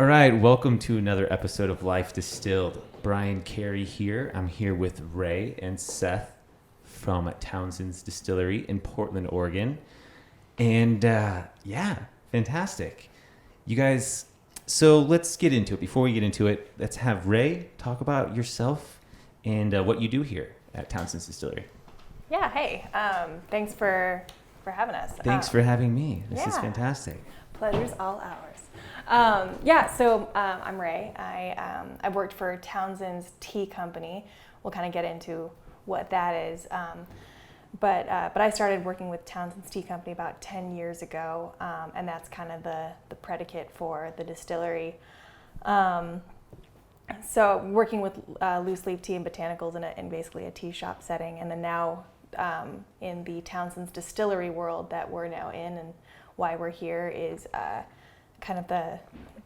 All right, welcome to another episode of Life Distilled. Brian Cary here. I'm here with Ray and Seth from Townshend's Distillery in Portland, Oregon. And fantastic. You guys, so let's get into it. Before we get into it, let's have Ray talk about yourself and what you do here at Townshend's Distillery. Yeah, hey, thanks for having us. Thanks for having me. This is fantastic. Pleasure's all ours. I'm Ray. I've worked for Townshend's Tea Company. We'll kind of get into what that is. But I started working with Townshend's Tea Company about 10 years ago, and that's kind of the predicate for the distillery. So working with loose leaf tea and botanicals in basically a tea shop setting, and then now in the Townshend's Distillery world that we're now in, and why we're here is kind of the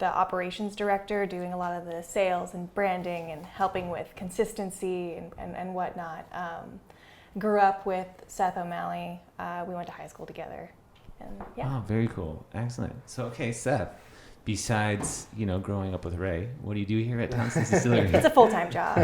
operations director, doing a lot of the sales and branding and helping with consistency and whatnot. Grew up with Seth O'Malley. We went to high school together. And yeah. Oh, very cool. Excellent. So, okay, Seth, besides, growing up with Ray, what do you do here at Townshend's Distillery? It's a full-time job.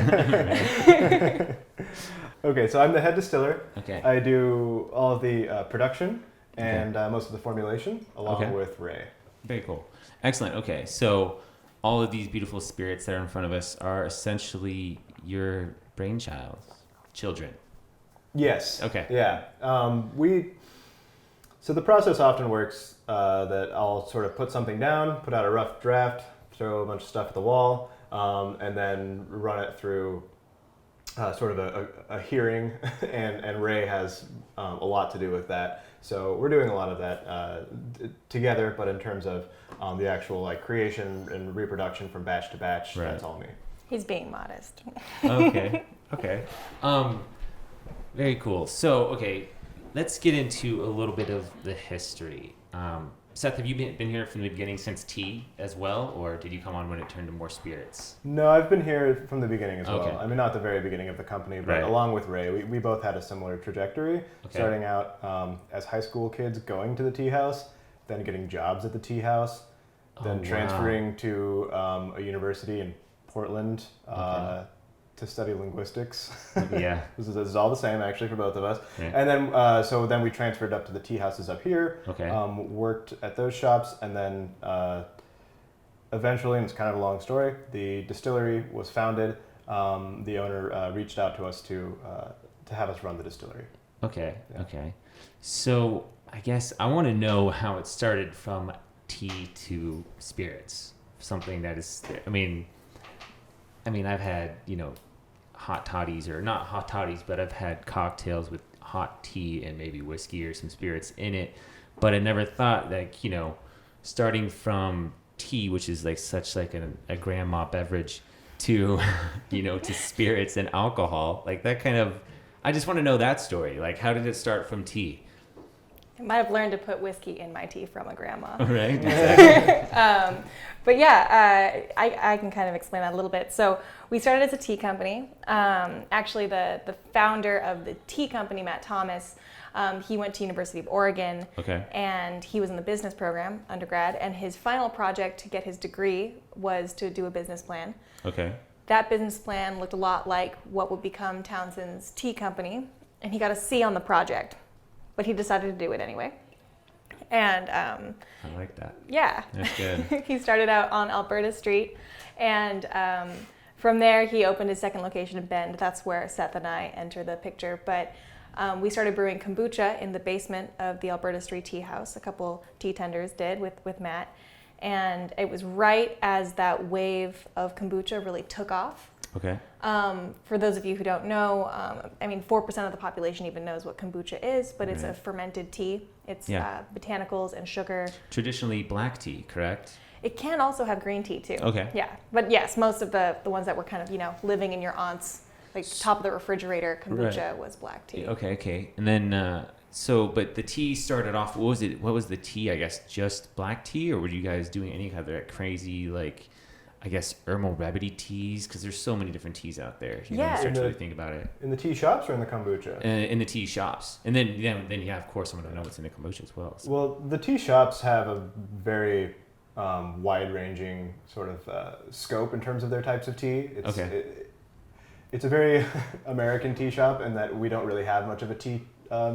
Okay, so I'm the head distiller. Okay. I do all of the production and most of the formulation along with Ray. Very cool. Excellent. Okay, so all of these beautiful spirits that are in front of us are essentially your brainchild, children. Yes. Okay. Yeah. So the process often works that I'll sort of put something down, put out a rough draft, throw a bunch of stuff at the wall, and then run it through sort of a hearing, and Ray has a lot to do with that. So we're doing a lot of that together, but in terms of the actual creation and reproduction from batch to batch, that's all me. He's being modest. Okay. Very cool. So, let's get into a little bit of the history. Seth, have you been here from the beginning since tea as well, or did you come on when it turned to more spirits? No, I've been here from the beginning as well. Okay. I mean, not the very beginning of the company, but along with Ray, we both had a similar trajectory, starting out as high school kids going to the tea house, then getting jobs at the tea house, then transferring to a university in Portland to study linguistics. Yeah. This is all the same, actually, for both of us. Yeah. And then, then we transferred up to the tea houses up here, worked at those shops, and then eventually, and it's kind of a long story, the distillery was founded. The owner reached out to us to have us run the distillery. Okay. So I guess I want to know how it started from tea to spirits. Something that is, I mean, I've had, hot toddies, or not hot toddies, but I've had cocktails with hot tea and maybe whiskey or some spirits in it. But I never thought that, starting from tea, which is such a grandma beverage, to, to spirits and alcohol, that kind of, I just want to know that story. How did it start from tea? I might have learned to put whiskey in my tea from a grandma. Right. Exactly. But yeah, I can kind of explain that a little bit. So we started as a tea company. Actually, the founder of the tea company, Matt Thomas, he went to University of Oregon. Okay. And he was in the business program, undergrad, and his final project to get his degree was to do a business plan. Okay. That business plan looked a lot like what would become Townshend's Tea Company, and he got a C on the project, but he decided to do it anyway. And I like that. Yeah. That's good. He started out on Alberta Street, and from there he opened his second location in Bend. That's where Seth and I enter the picture. But we started brewing kombucha in the basement of the Alberta Street Tea House. A couple tea tenders did with Matt. And it was right as that wave of kombucha really took off. Okay. For those of you who don't know, 4% of the population even knows what kombucha is, but it's a fermented tea. It's botanicals and sugar. Traditionally black tea, correct? It can also have green tea too. Okay. Yeah, but yes, most of the ones that were kind of, living in your aunt's, top of the refrigerator kombucha was black tea. Okay. And then, but the tea started off, what was it? What was the tea, I guess, just black tea? Or were you guys doing any kind of crazy, herbal remedy teas? Because there's so many different teas out there. You start to really think about it. In the tea shops or in the kombucha? In the tea shops. And then of course, I want to know what's in the kombucha as well. So. Well, the tea shops have a very wide-ranging sort of scope in terms of their types of tea. Okay. It's a very American tea shop in that we don't really have much of a tea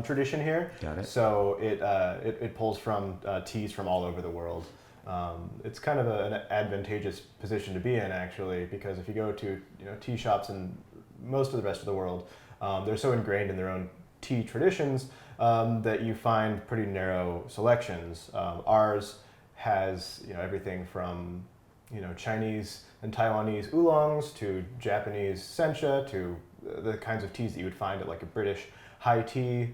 tradition here. Got it. So it pulls from teas from all over the world. It's kind of an advantageous position to be in, actually, because if you go to tea shops in most of the rest of the world, they're so ingrained in their own tea traditions that you find pretty narrow selections. Ours has everything from Chinese and Taiwanese oolongs to Japanese sencha to the kinds of teas that you would find at like a British high tea,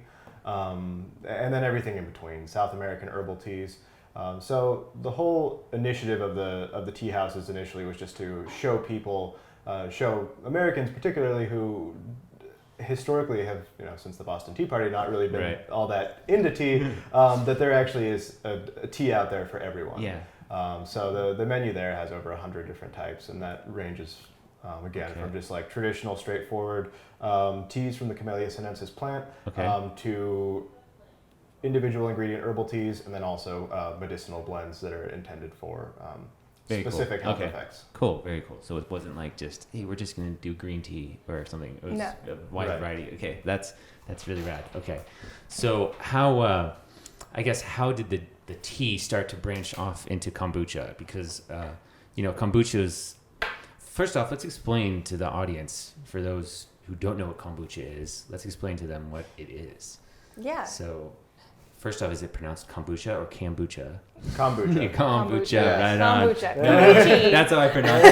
and then everything in between, South American herbal teas. So the whole initiative of the tea houses initially was just to show people, show Americans particularly who historically have, since the Boston Tea Party, not really been all that into tea, that there actually is a tea out there for everyone. Yeah. So the menu there has over 100 different types, and that ranges, again, from just like traditional, straightforward teas from the Camellia sinensis plant to individual ingredient herbal teas, and then also medicinal blends that are intended for specific health effects. Cool, very cool. So it wasn't like just, hey, we're just going to do green tea or something. It was a wide variety. Okay, that's really rad. Okay, so how did the tea start to branch off into kombucha? Because kombucha's, first off, let's explain to the audience, for those who don't know what kombucha is, let's explain to them what it is. Yeah. So first off, is it pronounced kombucha or kombucha? Kombucha. Kombucha, right on. Kombucha. That's how I pronounce it.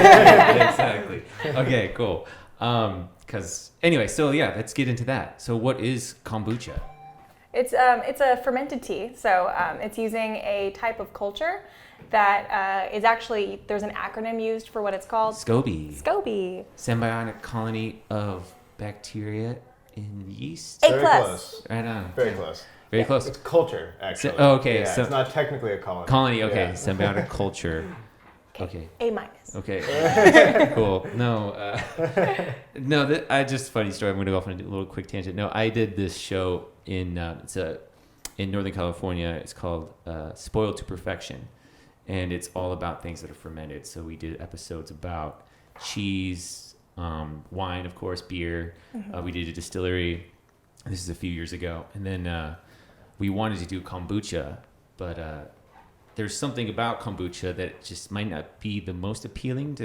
Exactly. Okay, cool. Anyway, so yeah, let's get into that. So what is kombucha? It's a fermented tea, so it's using a type of culture that is actually, there's an acronym used for what it's called. SCOBY. SCOBY. Symbiotic colony of bacteria in yeast. A plus. Right on. Very close. Very close. It's culture, actually. Okay. Yeah, So it's not technically a colony. Colony, okay. Yeah. Symbiotic culture. Okay. A minus. Okay. Cool. No, I just funny story. I'm going to go off on a little quick tangent. No, I did this show in Northern California. It's called Spoiled to Perfection, and it's all about things that are fermented. So we did episodes about cheese, wine, of course, beer. Mm-hmm. We did a distillery. This is a few years ago, and then we wanted to do kombucha, but there's something about kombucha that just might not be the most appealing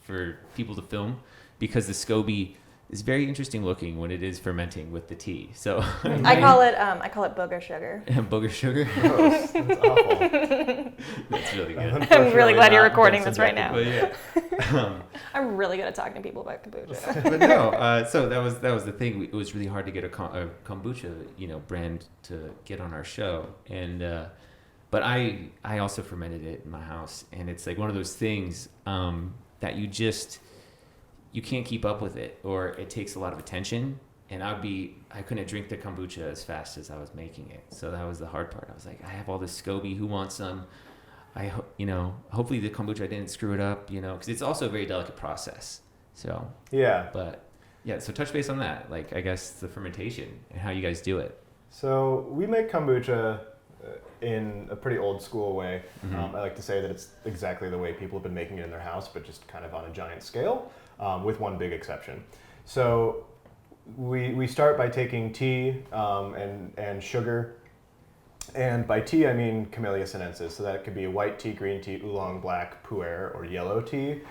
for people to film, because the SCOBY is very interesting looking when it is fermenting with the tea. So I call it booger sugar. Booger sugar. Gross. That's awful. That's really good. I'm really glad you're recording this right now. But yeah. I'm really good at talking to people about kombucha. But no, so that was the thing. It was really hard to get a kombucha, brand to get on our show, and but I also fermented it in my house, and it's like one of those things that you can't keep up with it, or it takes a lot of attention. And I couldn't drink the kombucha as fast as I was making it, so that was the hard part. I was like, I have all this SCOBY. Who wants some? Hopefully the kombucha, I didn't screw it up, because it's also a very delicate process. So Yeah. But yeah, so touch base on that. Like, I guess the fermentation and how you guys do it. So we make kombucha in a pretty old school way. Mm-hmm. I like to say that it's exactly the way people have been making it in their house, but just kind of on a giant scale, with one big exception. So we start by taking tea and sugar. And by tea, I mean Camellia sinensis. So that could be a white tea, green tea, oolong, black, pu'er, or yellow tea.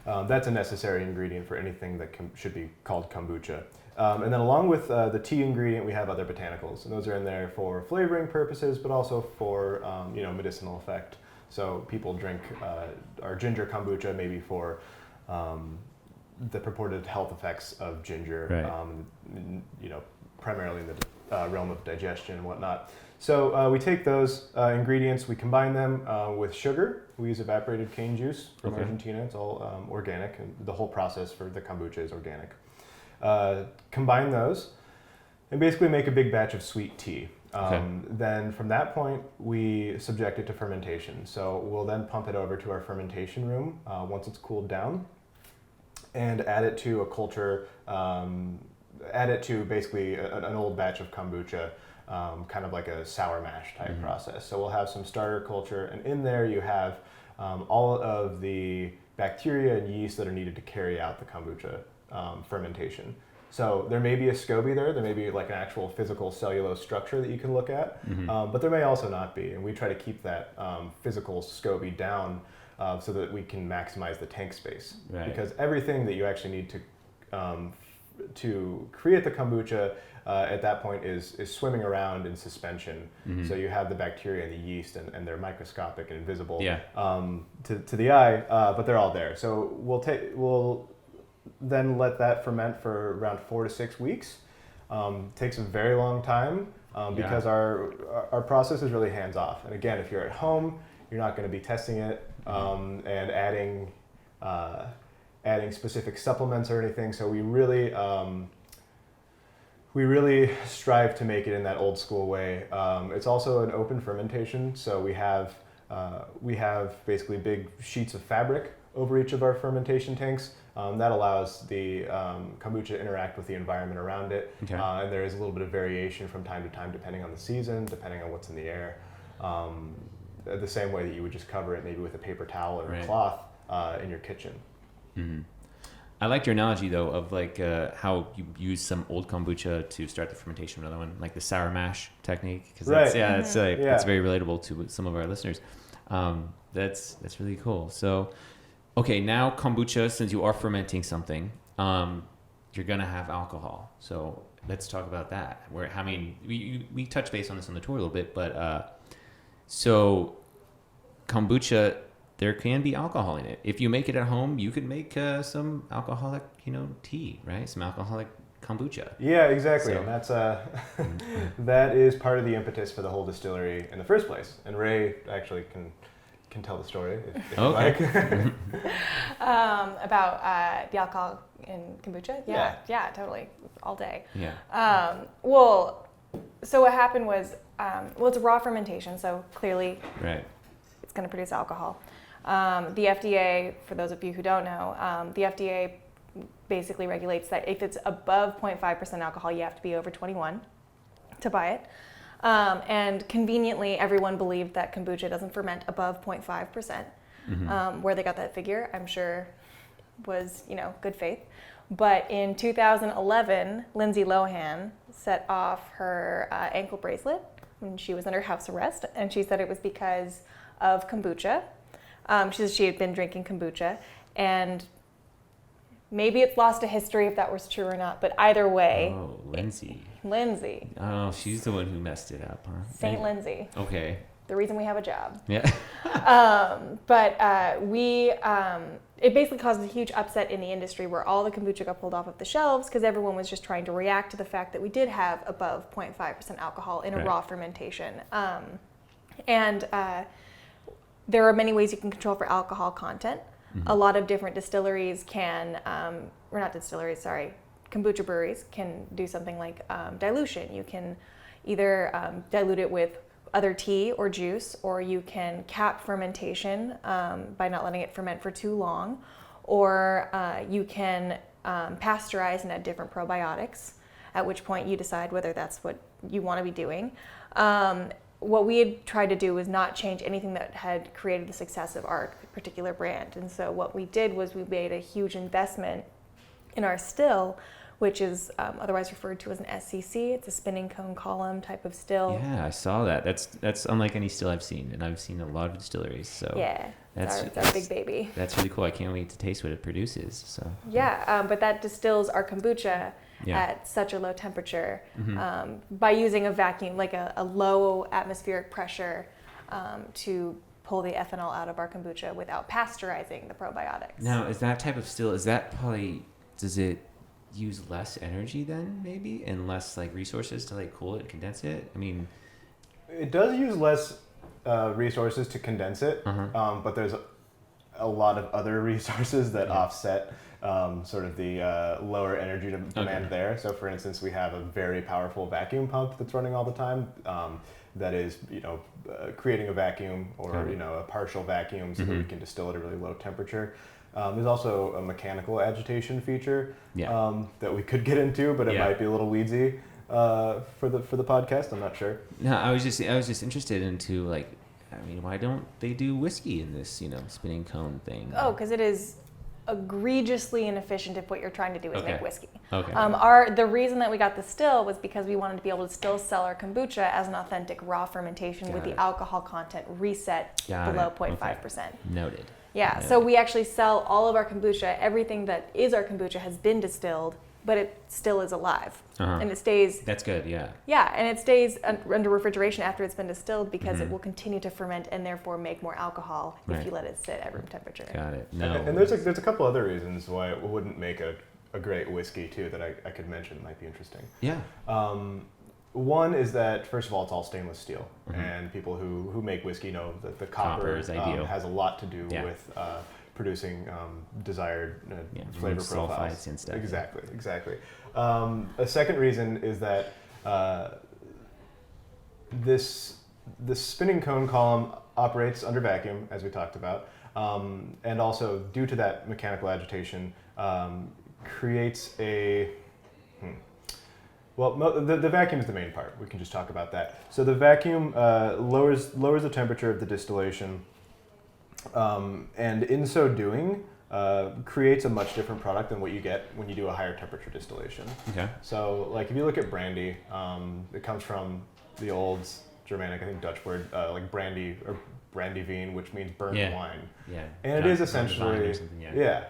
That's a necessary ingredient for anything that should be called kombucha. And then along with the tea ingredient, we have other botanicals. And those are in there for flavoring purposes, but also for medicinal effect. So people drink our ginger kombucha maybe for the purported health effects of ginger, right. Primarily in the realm of digestion and whatnot. So we take those ingredients, we combine them with sugar. We use evaporated cane juice from Argentina. It's all organic, and the whole process for the kombucha is organic. Combine those and basically make a big batch of sweet tea. Then from that point, we subject it to fermentation. So we'll then pump it over to our fermentation room once it's cooled down, and add it to a culture, add it to basically an old batch of kombucha kind of like a sour mash type process. So we'll have some starter culture, and in there you have all of the bacteria and yeast that are needed to carry out the kombucha fermentation. So there may be a SCOBY there may be like an actual physical cellulose structure that you can look at, but there may also not be. And we try to keep that physical SCOBY down so that we can maximize the tank space. Right. Because everything that you actually need to create the kombucha at that point is swimming around in suspension. So you have the bacteria and the yeast, and they're microscopic and invisible to the eye, but they're all there. So we'll then let that ferment for around 4 to 6 weeks. Takes a very long time because our process is really hands off. And again, if you're at home, you're not going to be testing it and adding specific supplements or anything. So we really strive to make it in that old school way. It's also an open fermentation, so we have basically big sheets of fabric over each of our fermentation tanks. That allows the kombucha to interact with the environment around it. Okay. And there is a little bit of variation from time to time depending on the season, depending on what's in the air. The same way that you would just cover it maybe with a paper towel or a cloth in your kitchen. Mm-hmm. I liked your analogy though of like how you use some old kombucha to start the fermentation of another one, like the sour mash technique. Because it's very relatable to some of our listeners. That's really cool. So, okay, now kombucha, since you are fermenting something, you're gonna have alcohol. So let's talk about that. We touched base on this on the tour a little bit, but so kombucha, there can be alcohol in it. If you make it at home, you could make some alcoholic, tea, right? Some alcoholic kombucha. Yeah, exactly. So, and that's that is part of the impetus for the whole distillery in the first place. And Ray actually can tell the story if you like. About the alcohol in kombucha? Yeah, totally. All day. Yeah. So what happened was, it's a raw fermentation, so clearly it's going to produce alcohol. The FDA, for those of you who don't know, the FDA basically regulates that if it's above 0.5% alcohol, you have to be over 21 to buy it. And conveniently, everyone believed that kombucha doesn't ferment above 0.5%. Where they got that figure, I'm sure, was good faith. But in 2011, Lindsay Lohan set off her ankle bracelet when she was under house arrest, and she said it was because of kombucha. She said she had been drinking kombucha, and maybe it's lost to history if that was true or not, but either way. Oh, Lindsay. Oh, she's the one who messed it up, huh? Saint Lindsay. Okay. The reason we have a job. Yeah. It basically caused a huge upset in the industry where all the kombucha got pulled off of the shelves because everyone was just trying to react to the fact that we did have above 0.5% alcohol in a raw fermentation. There are many ways you can control for alcohol content. A lot of different distilleries kombucha breweries can do something like dilution. You can either dilute it with other tea or juice, or you can cap fermentation by not letting it ferment for too long, or you can pasteurize and add different probiotics, at which point you decide whether that's what you want to be doing. What we had tried to do was not change anything that had created the success of our particular brand. And so what we did was we made a huge investment in our still, which is otherwise referred to as an SCC. It's a spinning cone column type of still. Yeah, I saw that. That's unlike any still I've seen, and I've seen a lot of distilleries. So yeah, that's our big baby. That's really cool. I can't wait to taste what it produces. So but that distills our kombucha at such a low temperature by using a vacuum, like a low atmospheric pressure, to pull the ethanol out of our kombucha without pasteurizing the probiotics. Now, is that type of still? Does it use less energy then, maybe, and less resources to cool it and condense it? I mean, it does use less resources to condense it, but there's a lot of other resources that offset sort of the lower energy demand there. So for instance, we have a very powerful vacuum pump that's running all the time that is creating a vacuum or a partial vacuum so that we can distill at a really low temperature. There's also a mechanical agitation feature that we could get into, but it might be a little weedsy. for the podcast. I'm not sure. No, I was just interested into like, I mean, why don't they do whiskey in this, spinning cone thing? Oh, because it is egregiously inefficient if what you're trying to do is Okay. make whiskey. Okay. The reason that we got the still was because we wanted to be able to still sell our kombucha as an authentic raw fermentation with Got the it. alcohol content reset Got below it. 0.5%. Noted. Yeah, Noted. so we actually sell all of our kombucha. Everything that is our kombucha has been distilled, but it still is alive. Uh-huh. And it stays, That's good. Yeah. yeah, and it stays under refrigeration after it's been distilled because Mhm. it will continue to ferment and therefore make more alcohol Right. if you let it sit at room temperature. Got it. No. And there's a couple other reasons why it wouldn't make a great whiskey too that I could mention might be interesting. Yeah. One is that, first of all, it's all stainless steel, Mhm. and people who make whiskey know that the Copper copper is ideal. has a lot to do Yeah. with producing desired Yeah, flavor sulfites profiles. and stuff. Exactly. A second reason is that this spinning cone column operates under vacuum, as we talked about, and also due to that mechanical agitation, creates a the vacuum is the main part. We can just talk about that. So the vacuum lowers the temperature of the distillation, and in so doing, creates a much different product than what you get when you do a higher temperature distillation. Okay. So, like if you look at brandy, it comes from the old Germanic, I think Dutch word, like brandy or brandyveen, which means burnt Yeah. wine. Yeah. And it is essentially, or something, yeah.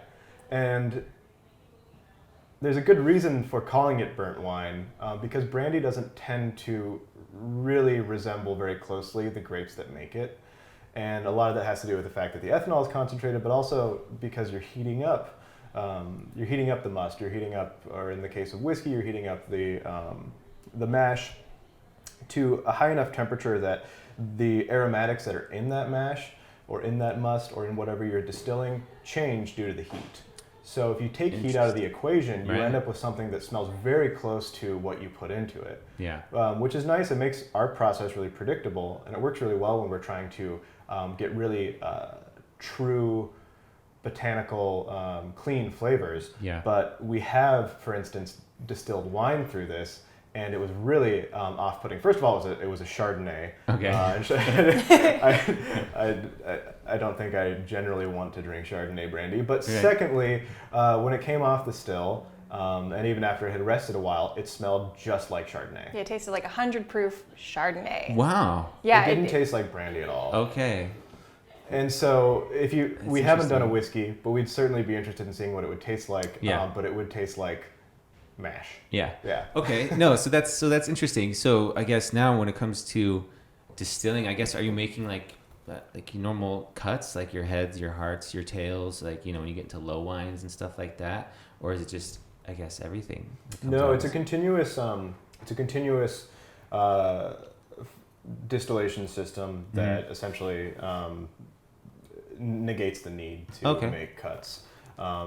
And there's a good reason for calling it burnt wine, because brandy doesn't tend to really resemble very closely the grapes that make it. And a lot of that has to do with the fact that the ethanol is concentrated, but also because you're heating up the must, you're heating up, or in the case of whiskey, you're heating up the mash to a high enough temperature that the aromatics that are in that mash or in that must or in whatever you're distilling change due to the heat. So if you take heat out of the equation, you Right. end up with something that smells very close to what you put into it, Yeah. which is nice. It makes our process really predictable, and it works really well when we're trying to get really true botanical clean flavors. Yeah. But we have, for instance, distilled wine through this, and it was really off-putting. First of all, it was a Chardonnay. Okay. I don't think I generally want to drink Chardonnay brandy. But Right. secondly, when it came off the still, and even after it had rested a while, it smelled just like Chardonnay. Yeah, it tasted like 100 proof Chardonnay. Wow. Yeah, It didn't taste like brandy at all. Okay. And so, we haven't done a interesting. whiskey, but we'd certainly be interested in seeing what it would taste like. Yeah. But it would taste like mash. Yeah. Yeah. Okay. No. So that's interesting. So I guess now when it comes to distilling, I guess are you making like your normal cuts, like your heads, your hearts, your tails, like when you get into low wines and stuff like that, or is it just I guess everything? that comes No, out? it's a continuous distillation system that essentially negates the need to Okay. make cuts.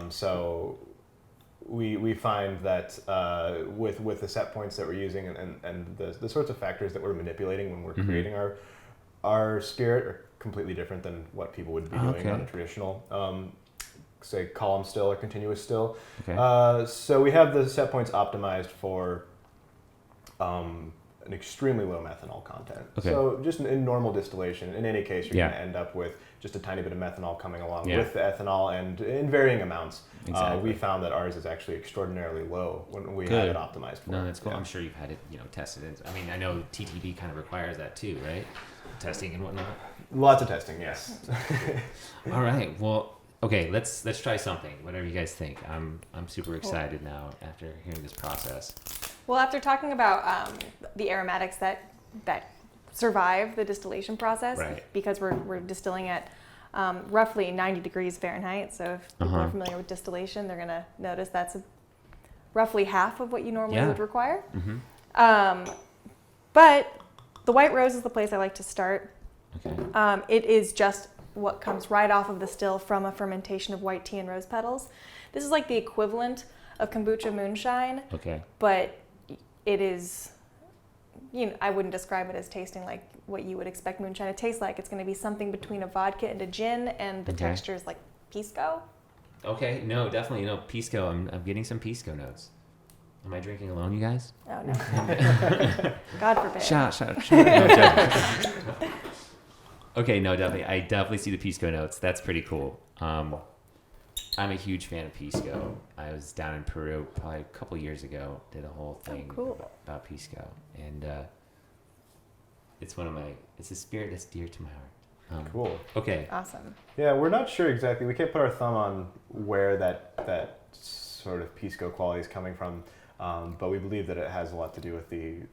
So we find that with the set points that we're using and the sorts of factors that we're manipulating when we're Mhm. creating our spirit are completely different than what people would be doing Okay. on a traditional say column still or continuous still. Okay. So we have the set points optimized for an extremely low methanol content. Okay. So just in normal distillation, in any case, you're Yeah. going to end up with just a tiny bit of methanol coming along Yeah. with the ethanol, and in varying amounts. Exactly. We found that ours is actually extraordinarily low when we Good. had it optimized for. No, that's cool. Yeah. I'm sure you've had it, tested. I mean, I know TTD kind of requires that too, right? Testing and whatnot. Lots of testing, yes. All right. Well, okay. Let's try something. Whatever you guys think. I'm super excited now after hearing this process. Well, after talking about the aromatics that survive the distillation process, Right. because we're distilling at roughly 90 degrees Fahrenheit. So if people Uh-huh. are familiar with distillation, they're going to notice that's roughly half of what you normally Yeah. would require. Mm-hmm. But the White Rose is the place I like to start. Okay. It is just what comes right off of the still from a fermentation of white tea and rose petals. This is like the equivalent of kombucha moonshine, Okay. but it is, I wouldn't describe it as tasting like what you would expect moonshine to taste like. It's going to be something between a vodka and a gin, and the Okay. texture is like pisco. Okay. No, definitely. Pisco. I'm getting some pisco notes. Am I drinking alone, you guys? Oh no. God forbid. Shot. No, okay, no, definitely. I definitely see the Pisco notes. That's pretty cool. I'm a huge fan of Pisco. I was down in Peru probably a couple years ago. Did a whole thing about Pisco, and it's a spirit that's dear to my heart. Cool. Okay. Awesome. Yeah, we're not sure exactly. We can't put our thumb on where that sort of Pisco quality is coming from, but we believe that it has a lot to do with the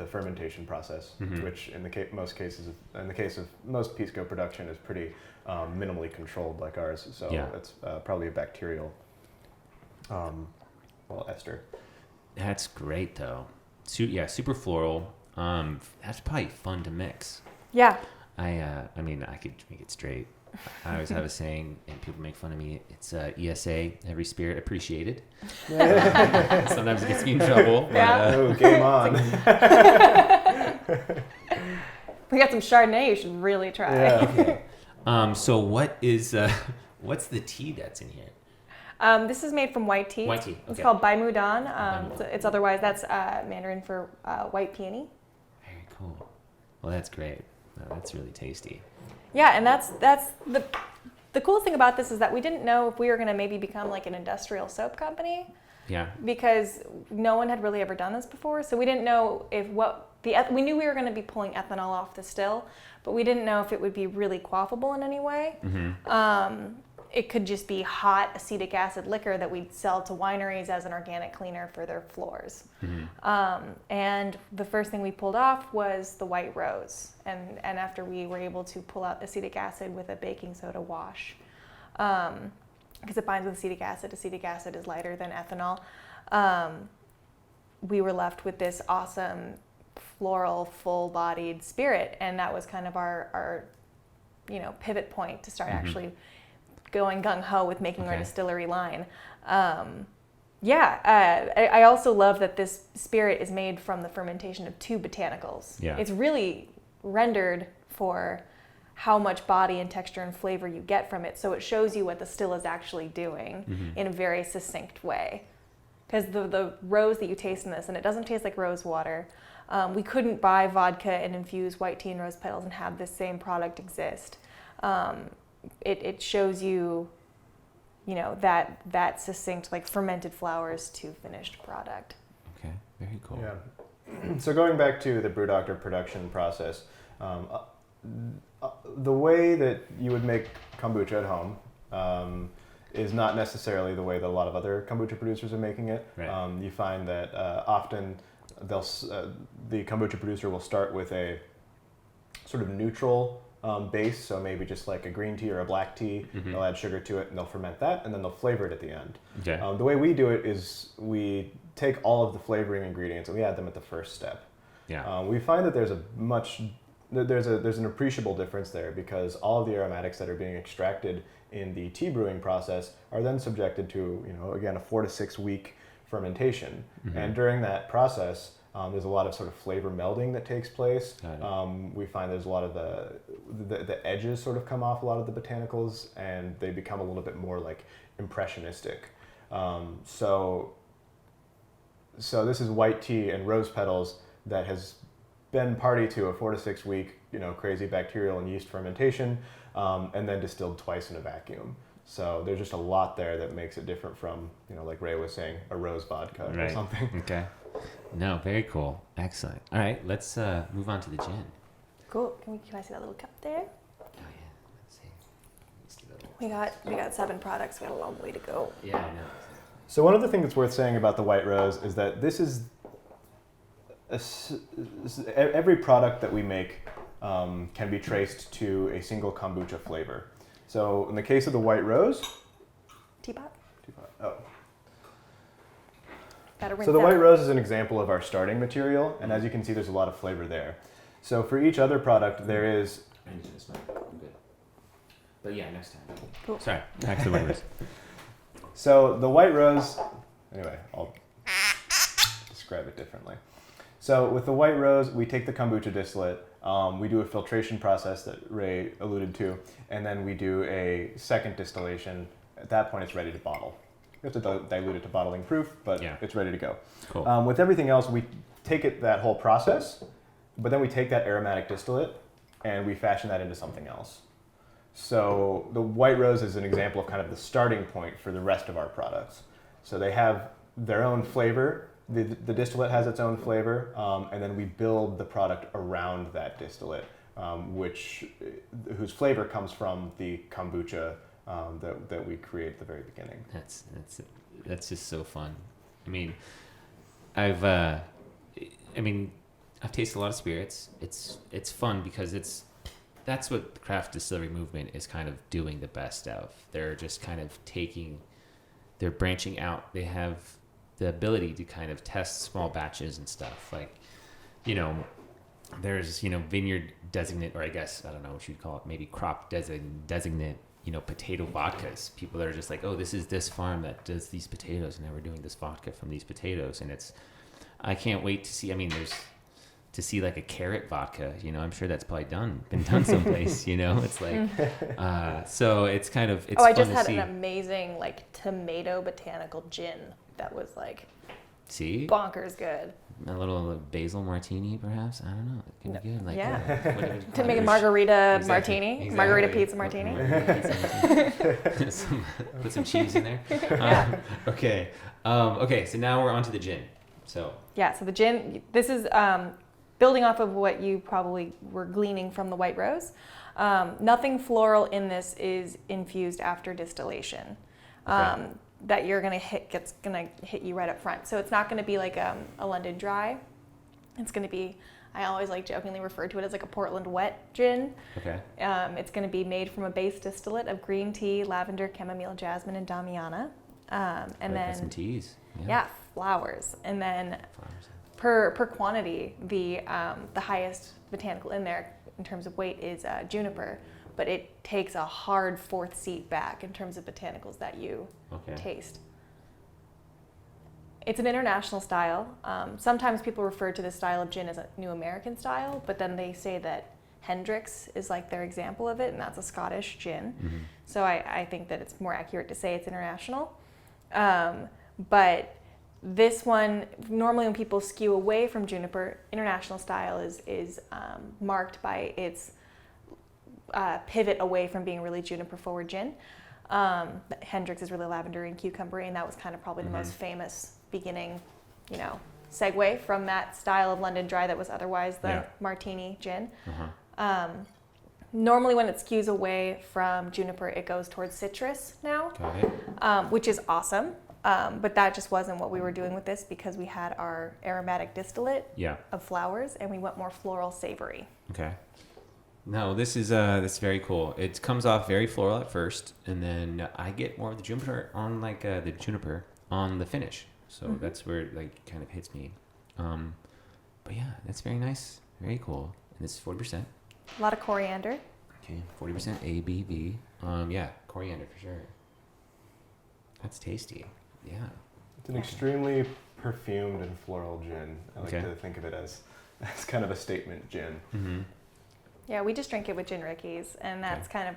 fermentation process, which in the case of most Pisco production is pretty minimally controlled like ours. So it's probably a bacterial ester. That's great though. Super floral. That's probably fun to mix. Yeah. I mean, I could drink it straight. I always have a saying, and people make fun of me. It's ESA, every spirit appreciated. Sometimes it gets me in trouble. Yeah. Oh, game on. We got some Chardonnay you should really try. Yeah. Okay. So what's the tea that's in here? This is made from white tea. White tea. Okay. It's called Bai Mudan. It's otherwise, that's Mandarin for white peony. Very cool. Well, that's great. That's really tasty. Yeah, and that's the coolest thing about this is that we didn't know if we were going to maybe become like an industrial soap company. Yeah. Because no one had really ever done this before, so we didn't know we knew we were going to be pulling ethanol off the still, but we didn't know if it would be really quaffable in any way. It could just be hot acetic acid liquor that we'd sell to wineries as an organic cleaner for their floors. And the first thing we pulled off was the white rose. And after we were able to pull out acetic acid with a baking soda wash, because it binds with acetic acid is lighter than ethanol, we were left with this awesome floral, full-bodied spirit. And that was kind of our pivot point to start actually going gung-ho with making our distillery line. I also love that this spirit is made from the fermentation of 2 botanicals. Yeah. It's really rendered for how much body and texture and flavor you get from it, so it shows you what the still is actually doing in a very succinct way. Because the rose that you taste in this, and it doesn't taste like rose water. We couldn't buy vodka and infuse white tea and rose petals and have this same product exist. It shows you, that succinct, like fermented flowers to finished product. Okay, very cool. Yeah. So going back to the Brew Dr production process, the way that you would make kombucha at home is not necessarily the way that a lot of other kombucha producers are making it. Right. You find that often the kombucha producer will start with a sort of neutral base, so maybe just like a green tea or a black tea. They'll add sugar to it and they'll ferment that, and then they'll flavor it at the end. Okay. The way we do it is we take all of the flavoring ingredients and we add them at the first step. Yeah. We find that there's an appreciable difference there, because all of the aromatics that are being extracted in the tea brewing process are then subjected to, again, a 4 to 6 week fermentation. And during that process, there's a lot of sort of flavor melding that takes place. We find there's a lot of the edges sort of come off a lot of the botanicals, and they become a little bit more like impressionistic. So this is white tea and rose petals that has been party to a 4 to 6 week, crazy bacterial and yeast fermentation, and then distilled twice in a vacuum. So there's just a lot there that makes it different from, like Ray was saying, a rose vodka or something. Okay. No, very cool. Excellent. All right, let's move on to the gin. Cool. Can I see that little cup there? Oh yeah. Let's see. We got 7 products. We got a long way to go. Yeah, I know. So one other thing that's worth saying about the white rose is that this is every product that we make can be traced to a single kombucha flavor. So in the case of the white rose, Teapot. Oh. Gotta rinse So the that. white rose is an example of our starting material, and as you can see, there's a lot of flavor there. So for each other product, there is. I'm good. But yeah, next time. Cool. Sorry, back to the white rose. So the white rose. Anyway, I'll describe it differently. So with the white rose, we take the kombucha distillate, we do a filtration process that Ray alluded to, and then we do a second distillation. At that point, it's ready to bottle. You have to dilute it to bottling proof, but Yeah. it's ready to go. Cool. With everything else, we take that whole process, but then we take that aromatic distillate and we fashion that into something else. So the white rose is an example of kind of the starting point for the rest of our products. So they have their own flavor. The distillate has its own flavor, and then we build the product around that distillate, whose flavor comes from the kombucha that we create at the very beginning. That's just so fun. I mean, I've tasted a lot of spirits. It's fun because that's what the craft distillery movement is kind of doing the best of. They're just kind of they're branching out. They have the ability to kind of test small batches and stuff. Like, there's, vineyard designate, or I guess, I don't know what you'd call it, maybe crop designate, potato vodkas. People that are just like, oh, this is this farm that does these potatoes, and now we're doing this vodka from these potatoes. And I can't wait to see, to see like a carrot vodka, I'm sure that's probably been done someplace, it's like, so it's kind of, it's I fun just to had see. an amazing like tomato botanical gin that was like See? bonkers good. A little basil martini, perhaps? I don't know. It could be good. Like, Yeah. what would you To call make it? a margarita Exactly. martini, Exactly. margarita pizza martini. Margarita pizza martini. Put some cheese in there. Okay. Okay, so now we're on to the gin. So Yeah, so the gin, this is building off of what you probably were gleaning from the white rose. Nothing floral in this is infused after distillation. Okay. That you're gonna hit you right up front. So it's not gonna be like a London dry. It's gonna be, I always like jokingly refer to it as like a Portland wet gin. okay. It's gonna be made from a base distillate of green tea, lavender, chamomile, jasmine, and damiana. And Right, then got some teas. yeah, flowers. And then Flowers. per quantity, the highest botanical in there in terms of weight is juniper, but it takes a hard fourth seat back in terms of botanicals that you Okay. taste. It's an international style. Sometimes people refer to this style of gin as a new American style, but then they say that Hendrick's is like their example of it, and that's a Scottish gin. Mm-hmm. So I think that it's more accurate to say it's international. But this one, normally when people skew away from juniper, international style is marked by its pivot away from being really juniper forward gin. Hendrick's is really lavender and cucumber, and that was kind of probably the most famous beginning, segue from that style of London dry that was otherwise the martini gin. Uh-huh. Normally when it skews away from juniper, it goes towards citrus now, Got it. which is awesome. But that just wasn't what we were doing with this because we had our aromatic distillate Yeah. of flowers and we went more floral savory. Okay. No, this is very cool. It comes off very floral at first, and then I get more of the juniper on on the finish. So that's where it like kind of hits me. But yeah, that's very nice, very cool. And it's 40%. A lot of coriander. Okay, 40% ABV. Yeah, coriander for sure. That's tasty. Yeah. It's an extremely perfumed and floral gin. I like Okay. to think of it as kind of a statement gin. Mm-hmm. Yeah, we just drink it with gin rickeys, and that's kind of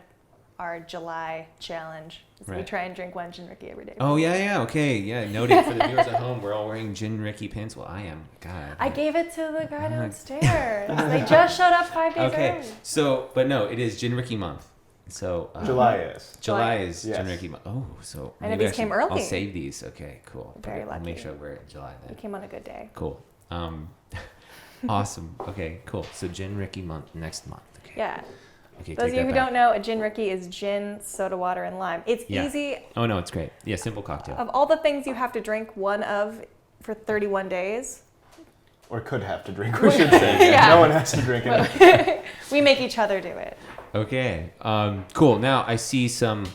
our July challenge. Is we Right. try and drink one gin rickey every day. Oh yeah, okay, yeah. Noted for the viewers at home. We're all wearing gin Ricky pins. Well, I am. God. I gave it to the guy downstairs. They just showed up 5 days Okay, early. so but no, it is gin Ricky month. So July is. July is Yes. gin Ricky month. Oh, so I know maybe these came I'll early. save these. Okay, cool. Very I'll make lucky. sure we're July We then. came on a good day. Cool. Awesome. Okay, cool. So gin Ricky month next month. Okay. Yeah. Okay. Those of take you that who back. don't know, a gin rickey is gin, soda water, and lime. It's Yeah. easy. Oh no, it's great. Yeah, simple cocktail. Of all the things you have to drink one of for 31 days, Or could have to drink, we should say. Yeah. No one has to drink it. we make each other do it. Okay. Cool. Now I see some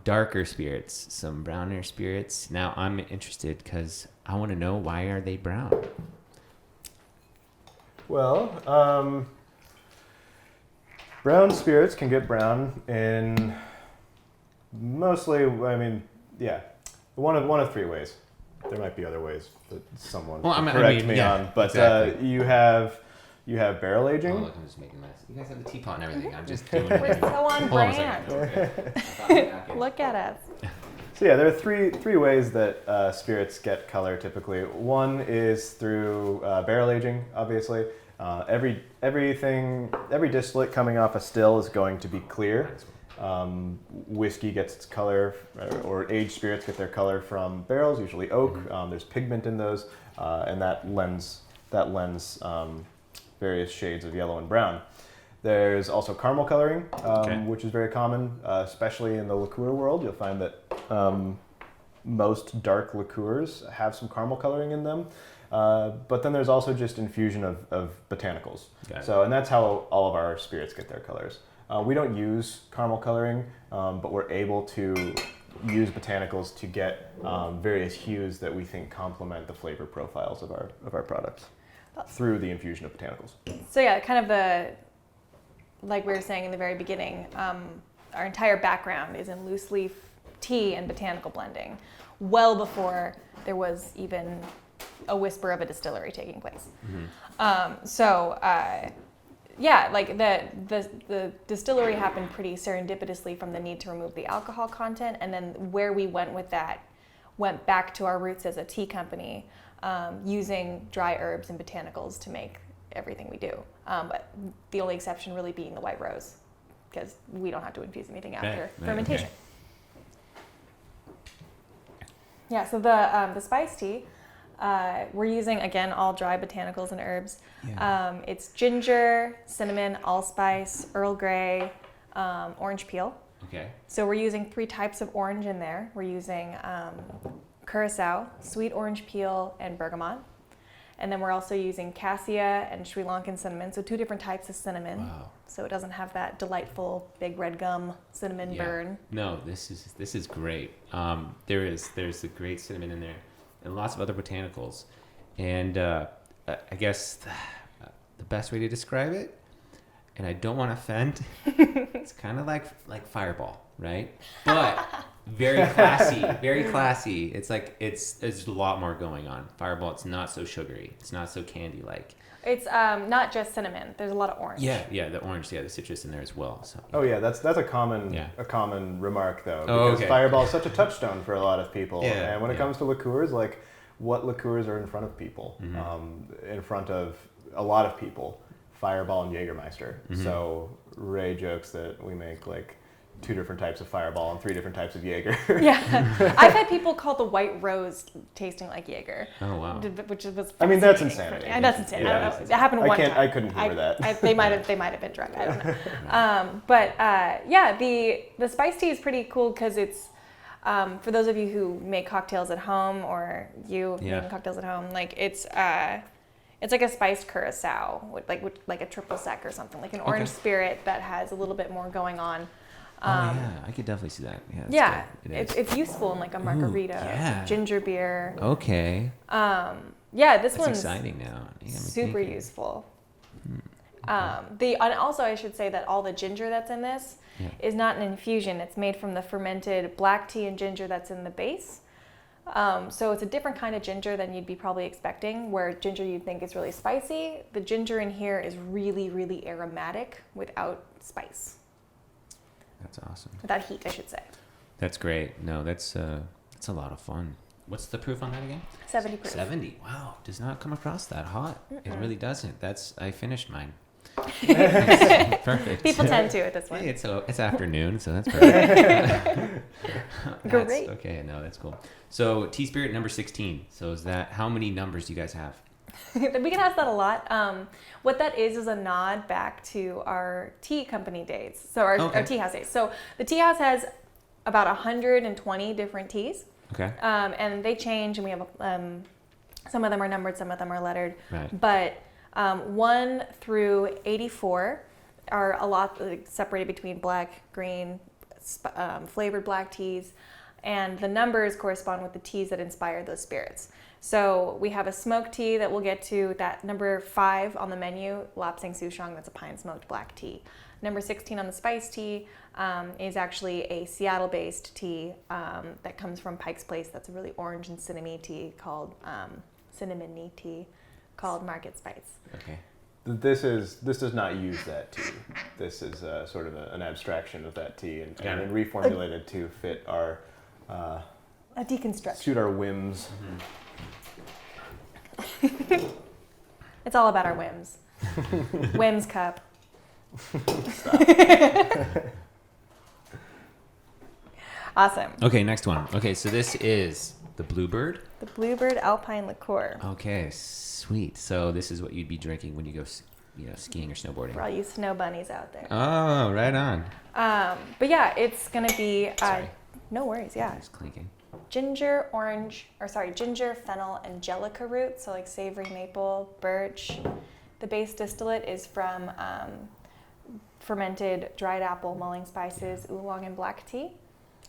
darker spirits, some browner spirits. Now I'm interested because I want to know, why are they brown? Well, brown spirits can get brown in mostly, one of three ways. There might be other ways that someone Well, can I correct mean, me yeah, on, but exactly. you have barrel aging. Oh, look, I'm just making a mess. You guys have the teapot and everything. I'm just doing We're so on Hold on a second. brand. Okay. I thought we got it. Look at us. So yeah, there are three ways that spirits get color typically. One is through barrel aging, obviously. Every distillate coming off a still is going to be clear. Whiskey gets its color, or aged spirits get their color from barrels, usually oak. There's pigment in those, and that lends various shades of yellow and brown. There's also caramel coloring, which is very common, especially in the liqueur world. You'll find that most dark liqueurs have some caramel coloring in them. But then there's also just infusion of botanicals. So, and that's how all of our spirits get their colors. We don't use caramel coloring, but we're able to use botanicals to get various hues that we think complement the flavor profiles of our products through the infusion of botanicals. So yeah, kind of like we were saying in the very beginning, our entire background is in loose leaf tea and botanical blending, well before there was even a whisper of a distillery taking place. Yeah, like the distillery happened pretty serendipitously from the need to remove the alcohol content, and then where we went with that went back to our roots as a tea company, using dry herbs and botanicals to make everything we do. But the only exception really being the white rose, because we don't have to infuse anything after fermentation. Yeah, so the spice tea, we're using, again, all dry botanicals and herbs. It's ginger, cinnamon, allspice, Earl Grey, orange peel. Okay. So we're using 3 types of orange in there. We're using curacao, sweet orange peel, and bergamot. And then we're also using cassia and Sri Lankan cinnamon, so 2 different types of cinnamon. Wow. So it doesn't have that delightful big red gum cinnamon burn. No, this is great. There's a great cinnamon in there, and lots of other botanicals. And I guess the best way to describe it, and I don't want to offend, it's kind of like Fireball, right? But very classy, very classy. It's like there's a lot more going on. Fireball, it's not so sugary. It's not so candy-like. It's not just cinnamon. There's a lot of orange. Yeah, the orange, the citrus in there as well. So. Oh yeah, that's a common remark though, because Fireball is such a touchstone for a lot of people. Yeah, and when it comes to liqueurs, like what liqueurs are in front of people, in front of a lot of people, Fireball and Jägermeister. So Ray jokes that we make like 2 different types of Fireball and 3 different types of Jaeger. Yeah, I've had people call the white rose tasting like Jaeger. Oh wow! Which was. I mean, that's insanity. That's insanity. I don't know. It happened one time. I couldn't hear that. They might have been drunk. I don't know. The spice tea is pretty cool because it's for those of you who make cocktails at home or making cocktails at home, like it's like a spiced curacao, with like a triple sec or something, like an orange spirit that has a little bit more going on. I could definitely see that. It's useful in like a margarita, ginger beer. Okay. This one's exciting now. Super useful. And also I should say that all the ginger that's in this is not an infusion. It's made from the fermented black tea and ginger that's in the base. So it's a different kind of ginger than you'd be probably expecting, where ginger you'd think is really spicy. The ginger in here is really, really aromatic without spice. That's awesome. Without heat, I should say. That's great. No, that's a lot of fun. What's the proof on that again? 70 proof. 70. Wow, does not come across that hot. It really doesn't. I finished mine. Perfect. People tend to at this point. Hey, it's afternoon, so that's perfect. Great. Okay, no, that's cool. So tea spirit number 16. So is that, how many numbers do you guys have? We can ask that a lot. What that is a nod back to our tea company days. So our tea house days. So the tea house has about 120 different teas. Okay. And they change, and we have some of them are numbered, some of them are lettered. Right. But 1 through 84 are a lot separated between black, green, flavored black teas, and the numbers correspond with the teas that inspire those spirits. So we have a smoked tea that we'll get to, that number 5 on the menu, Lapsang Souchong, that's a pine smoked black tea. Number 16 on the spice tea is actually a Seattle-based tea that comes from Pike's Place. That's a really orange and cinnamony tea called cinnamony tea called Market Spice. Okay. This does not use that tea. This is sort of an abstraction of that tea and reformulated to fit our A deconstruction. suit our whims. It's all about our whims. Whims cup. Awesome. Okay, next one. Okay, so this is the Bluebird. The Bluebird Alpine liqueur. Okay, sweet. So this is what you'd be drinking when you go, skiing or snowboarding. For all you snow bunnies out there. Oh, right on. But yeah, it's gonna be. Sorry. No worries. Yeah. It's clinking. Ginger, fennel, angelica root. So like savory maple, birch. The base distillate is from fermented dried apple, mulling spices, oolong, and black tea.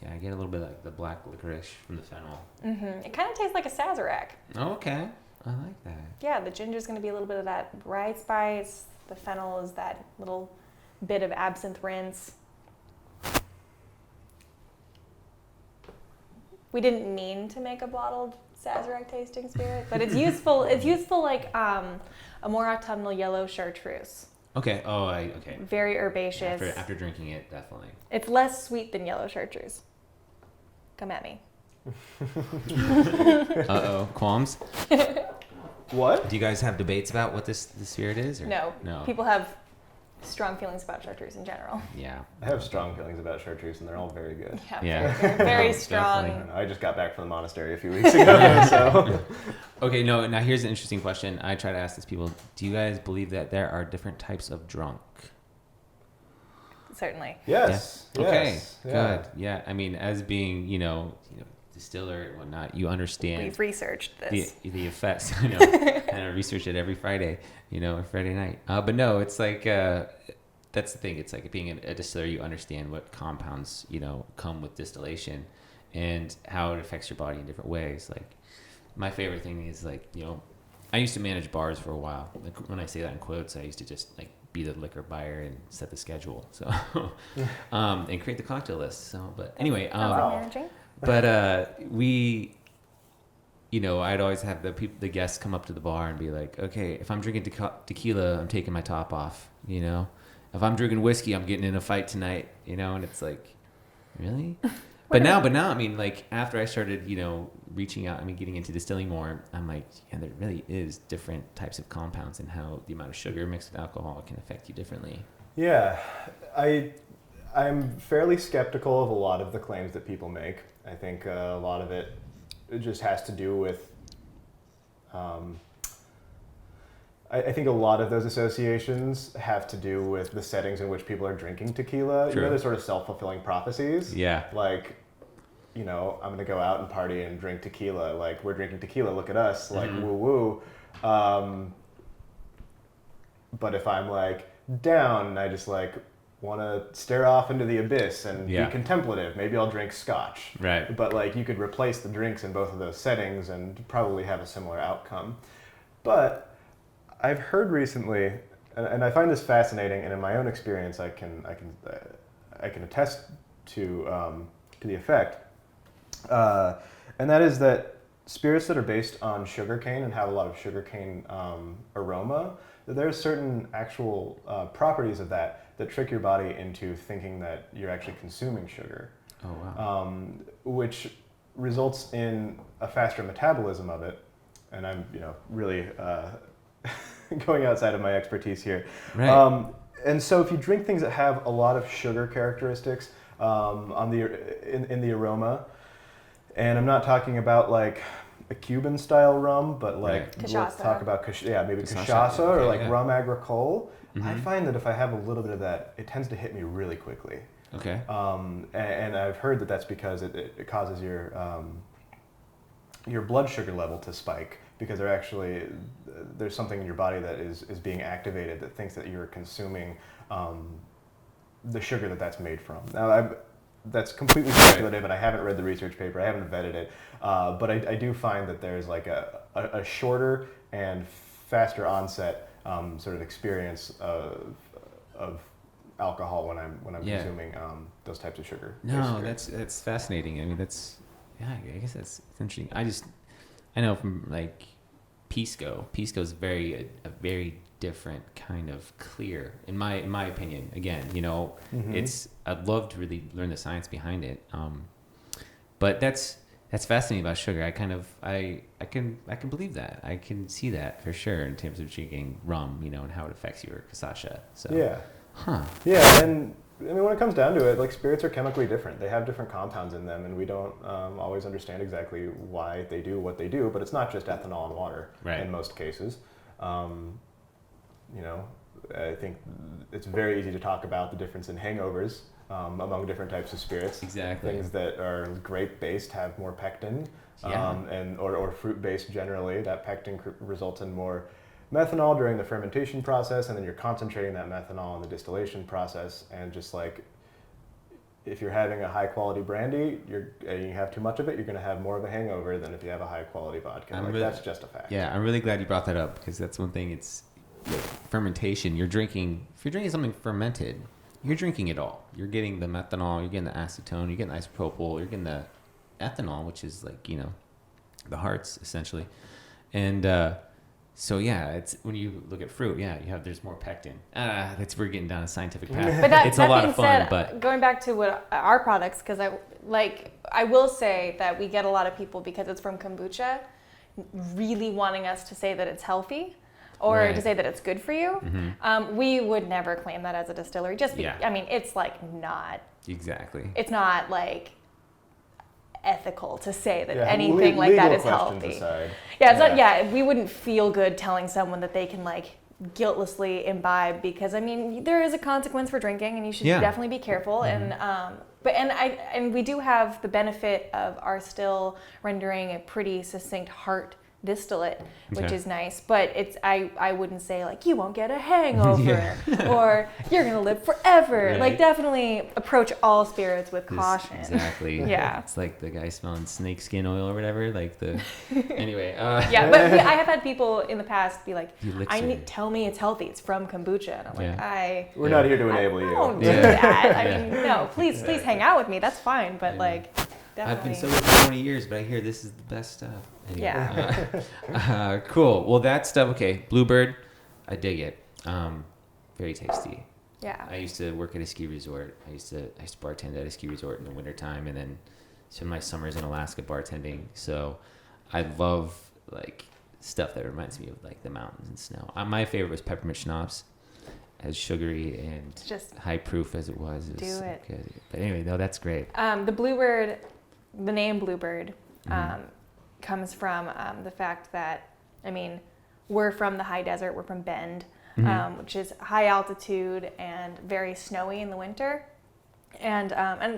Yeah, I get a little bit like the black licorice from the fennel. It kind of tastes like a Sazerac. Oh, okay. I like that. Yeah, the ginger's going to be a little bit of that rye spice. The fennel is that little bit of absinthe rinse. We didn't mean to make a bottled Sazerac tasting spirit, but it's useful. It's useful like a more autumnal yellow chartreuse. Okay. Oh, okay. Very herbaceous. After drinking it, definitely. It's less sweet than yellow chartreuse. Come at me. Uh-oh. Qualms? What? Do you guys have debates about what this spirit is? Or? No. No. People have strong feelings about chartreuse in general. Yeah. I have strong feelings about chartreuse, and they're all very good. Yeah. Very strong. Definitely. I just got back from the monastery a few weeks ago, so. Okay, no, now here's an interesting question. I try to ask this people. Do you guys believe that there are different types of drunk? Certainly. Yes. Yeah. Okay, Yes. Yeah. good. Yeah, I mean, as being, distiller and whatnot, you understand We've researched this. the effects. I know. And I research it every Friday, or Friday night. But no, it's like, that's the thing. It's like being a distiller, you understand what compounds, come with distillation and how it affects your body in different ways. Like, my favorite thing is like, I used to manage bars for a while. Like, when I say that in quotes, I used to just like be the liquor buyer and set the schedule. So, and create the cocktail list. So, but anyway, Managing. but I'd always have the guests come up to the bar and be like, okay, if I'm drinking tequila, I'm taking my top off. If I'm drinking whiskey, I'm getting in a fight tonight. And it's like, really? But now, I mean, like after I started, reaching out, getting into distilling more, I'm like, yeah, there really is different types of compounds and how the amount of sugar mixed with alcohol can affect you differently. Yeah, I'm fairly skeptical of a lot of the claims that people make. I think a lot of it just has to do with, I think a lot of those associations have to do with the settings in which people are drinking tequila. True. They're sort of self-fulfilling prophecies. Yeah. Like, I'm going to go out and party and drink tequila. Like, we're drinking tequila, look at us, like, woo-woo. But if I'm, like, down and I just, like, want to stare off into the abyss and be contemplative, maybe I'll drink scotch. Right. But, like, you could replace the drinks in both of those settings and probably have a similar outcome. But I've heard recently, and I find this fascinating, and in my own experience, I can attest to the effect, and that is that spirits that are based on sugarcane and have a lot of sugarcane aroma, that there's certain actual properties of that trick your body into thinking that you're actually consuming sugar. Oh wow. Which results in a faster metabolism of it, and I'm really going outside of my expertise here. Right. And so if you drink things that have a lot of sugar characteristics in the aroma, and I'm not talking about like a Cuban style rum, but like let's talk about cachaça or like rum agricole. I find that if I have a little bit of that, it tends to hit me really quickly. Okay. And I've heard that that's because it causes your blood sugar level to spike, because there's something in your body that is being activated that thinks that you're consuming the sugar that's made from. Now, that's completely speculative, and I haven't read the research paper, I haven't vetted it, but I do find that there's like a shorter and faster onset sort of experience of alcohol when I'm consuming those types of sugar. No, that's fascinating. I mean, I guess that's interesting. I know from like Pisco. Pisco is a very different kind of clear, in my opinion. Again, I'd love to really learn the science behind it. But That's fascinating about sugar. I can believe that. I can see that for sure in terms of drinking rum, and how it affects your kasasha. So Yeah. Huh. Yeah, and I mean, when it comes down to it, like spirits are chemically different. They have different compounds in them, and we don't always understand exactly why they do what they do. But it's not just ethanol and water in most cases. I think it's very easy to talk about the difference in hangovers among different types of spirits. Exactly. Things that are grape-based have more pectin, or fruit-based generally. That pectin results in more methanol during the fermentation process, and then you're concentrating that methanol in the distillation process. And just like if you're having a high-quality brandy, and you have too much of it, you're going to have more of a hangover than if you have a high-quality vodka. That's just a fact. Yeah, I'm really glad you brought that up, because that's one thing. It's fermentation. If you're drinking something fermented, you're drinking it all. You're getting the methanol, you're getting the acetone, you're getting the isopropyl, you're getting the ethanol, which is like, the hearts essentially. And so yeah, it's when you look at fruit, there's more pectin. We're getting down a scientific path. But it's a lot of fun. Said, but going back to what our products, because I will say that we get a lot of people, because it's from kombucha, really wanting us to say that it's healthy. Or to say that it's good for you. Mm-hmm. We would never claim that as a distillery. I mean, it's not... Exactly. It's not ethical to say that anything like that is healthy. Aside. Yeah, it's not. Yeah, we wouldn't feel good telling someone that they can guiltlessly imbibe, because I mean, there is a consequence for drinking, and you should definitely be careful. Mm-hmm. And we do have the benefit of our still rendering a pretty succinct heart distillate, which is nice, but I wouldn't say you won't get a hangover or you're gonna live forever. Definitely approach all spirits with caution. Exactly. Yeah. It's like the guy smelling snake skin oil or whatever. Anyway. Yeah, but I have had people in the past be like, tell me it's healthy. It's from kombucha, and I'm we're not here to enable you. Don't do that. I mean, no, please hang out with me. That's fine, but definitely. I've been sober for 20 years, but I hear this is the best stuff. Anyway, cool. Well, that stuff, okay. Bluebird, I dig it. Very tasty. Yeah. I used to work at a ski resort. I used to bartend at a ski resort in the wintertime, and then spend my summers in Alaska bartending. So I love stuff that reminds me of the mountains and snow. My favorite was peppermint schnapps. As sugary and just high proof as it was. It was so good. But anyway, no, that's great. The name Bluebird comes from the fact that, I mean, we're from the high desert. We're from Bend, which is high altitude and very snowy in the winter. And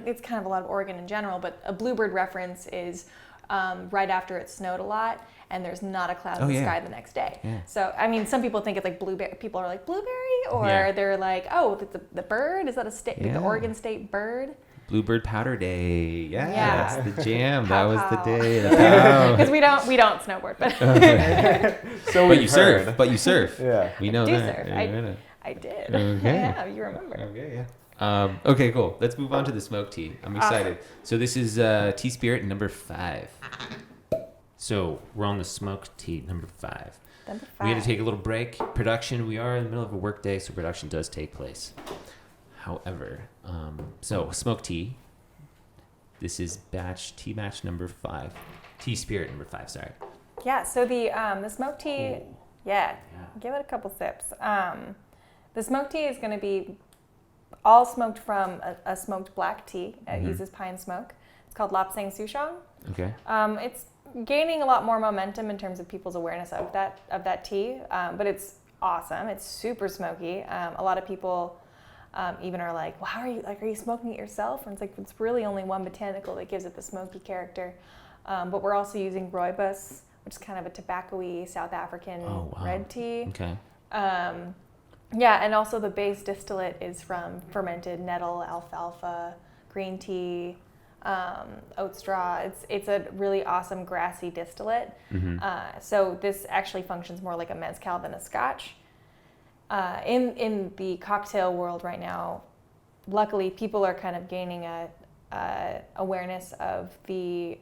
it's kind of a lot of Oregon in general, but a Bluebird reference is right after it snowed a lot and there's not a cloud in the sky the next day. Yeah. So, I mean, some people think it's blueberry. People are like, blueberry? Or they're like, oh, the bird? Is that a state, the Oregon State bird? Bluebird Powder Day. Yeah, that's the jam. That was the day. Because we don't snowboard, but But you surf. Yeah, we know that. Surf. I did. Okay. Yeah, you remember. Okay, yeah. Okay, cool. Let's move on to the smoked tea. I'm excited. Awesome. So this is tea spirit number 5. So we're on the smoked tea number 5. We had to take a little break. Production. We are in the middle of a work day, so production does take place. However, so smoked tea. This is tea batch number 5. Tea spirit number 5. Sorry. Yeah. So the smoked tea. Yeah. Give it a couple sips. The smoked tea is going to be all smoked from a smoked black tea. It uses pine smoke. It's called Lapsang Souchong. Okay. It's gaining a lot more momentum in terms of people's awareness of that tea, but it's awesome. It's super smoky. A lot of people even are like, well, how are you smoking it yourself? And it's really only one botanical that gives it the smoky character. But we're also using rooibos, which is kind of a tobacco-y South African red tea. Okay. And also the base distillate is from fermented nettle, alfalfa, green tea, oat straw. It's a really awesome grassy distillate. So this actually functions more like a mezcal than a scotch. In the cocktail world right now, luckily people are kind of gaining a awareness of the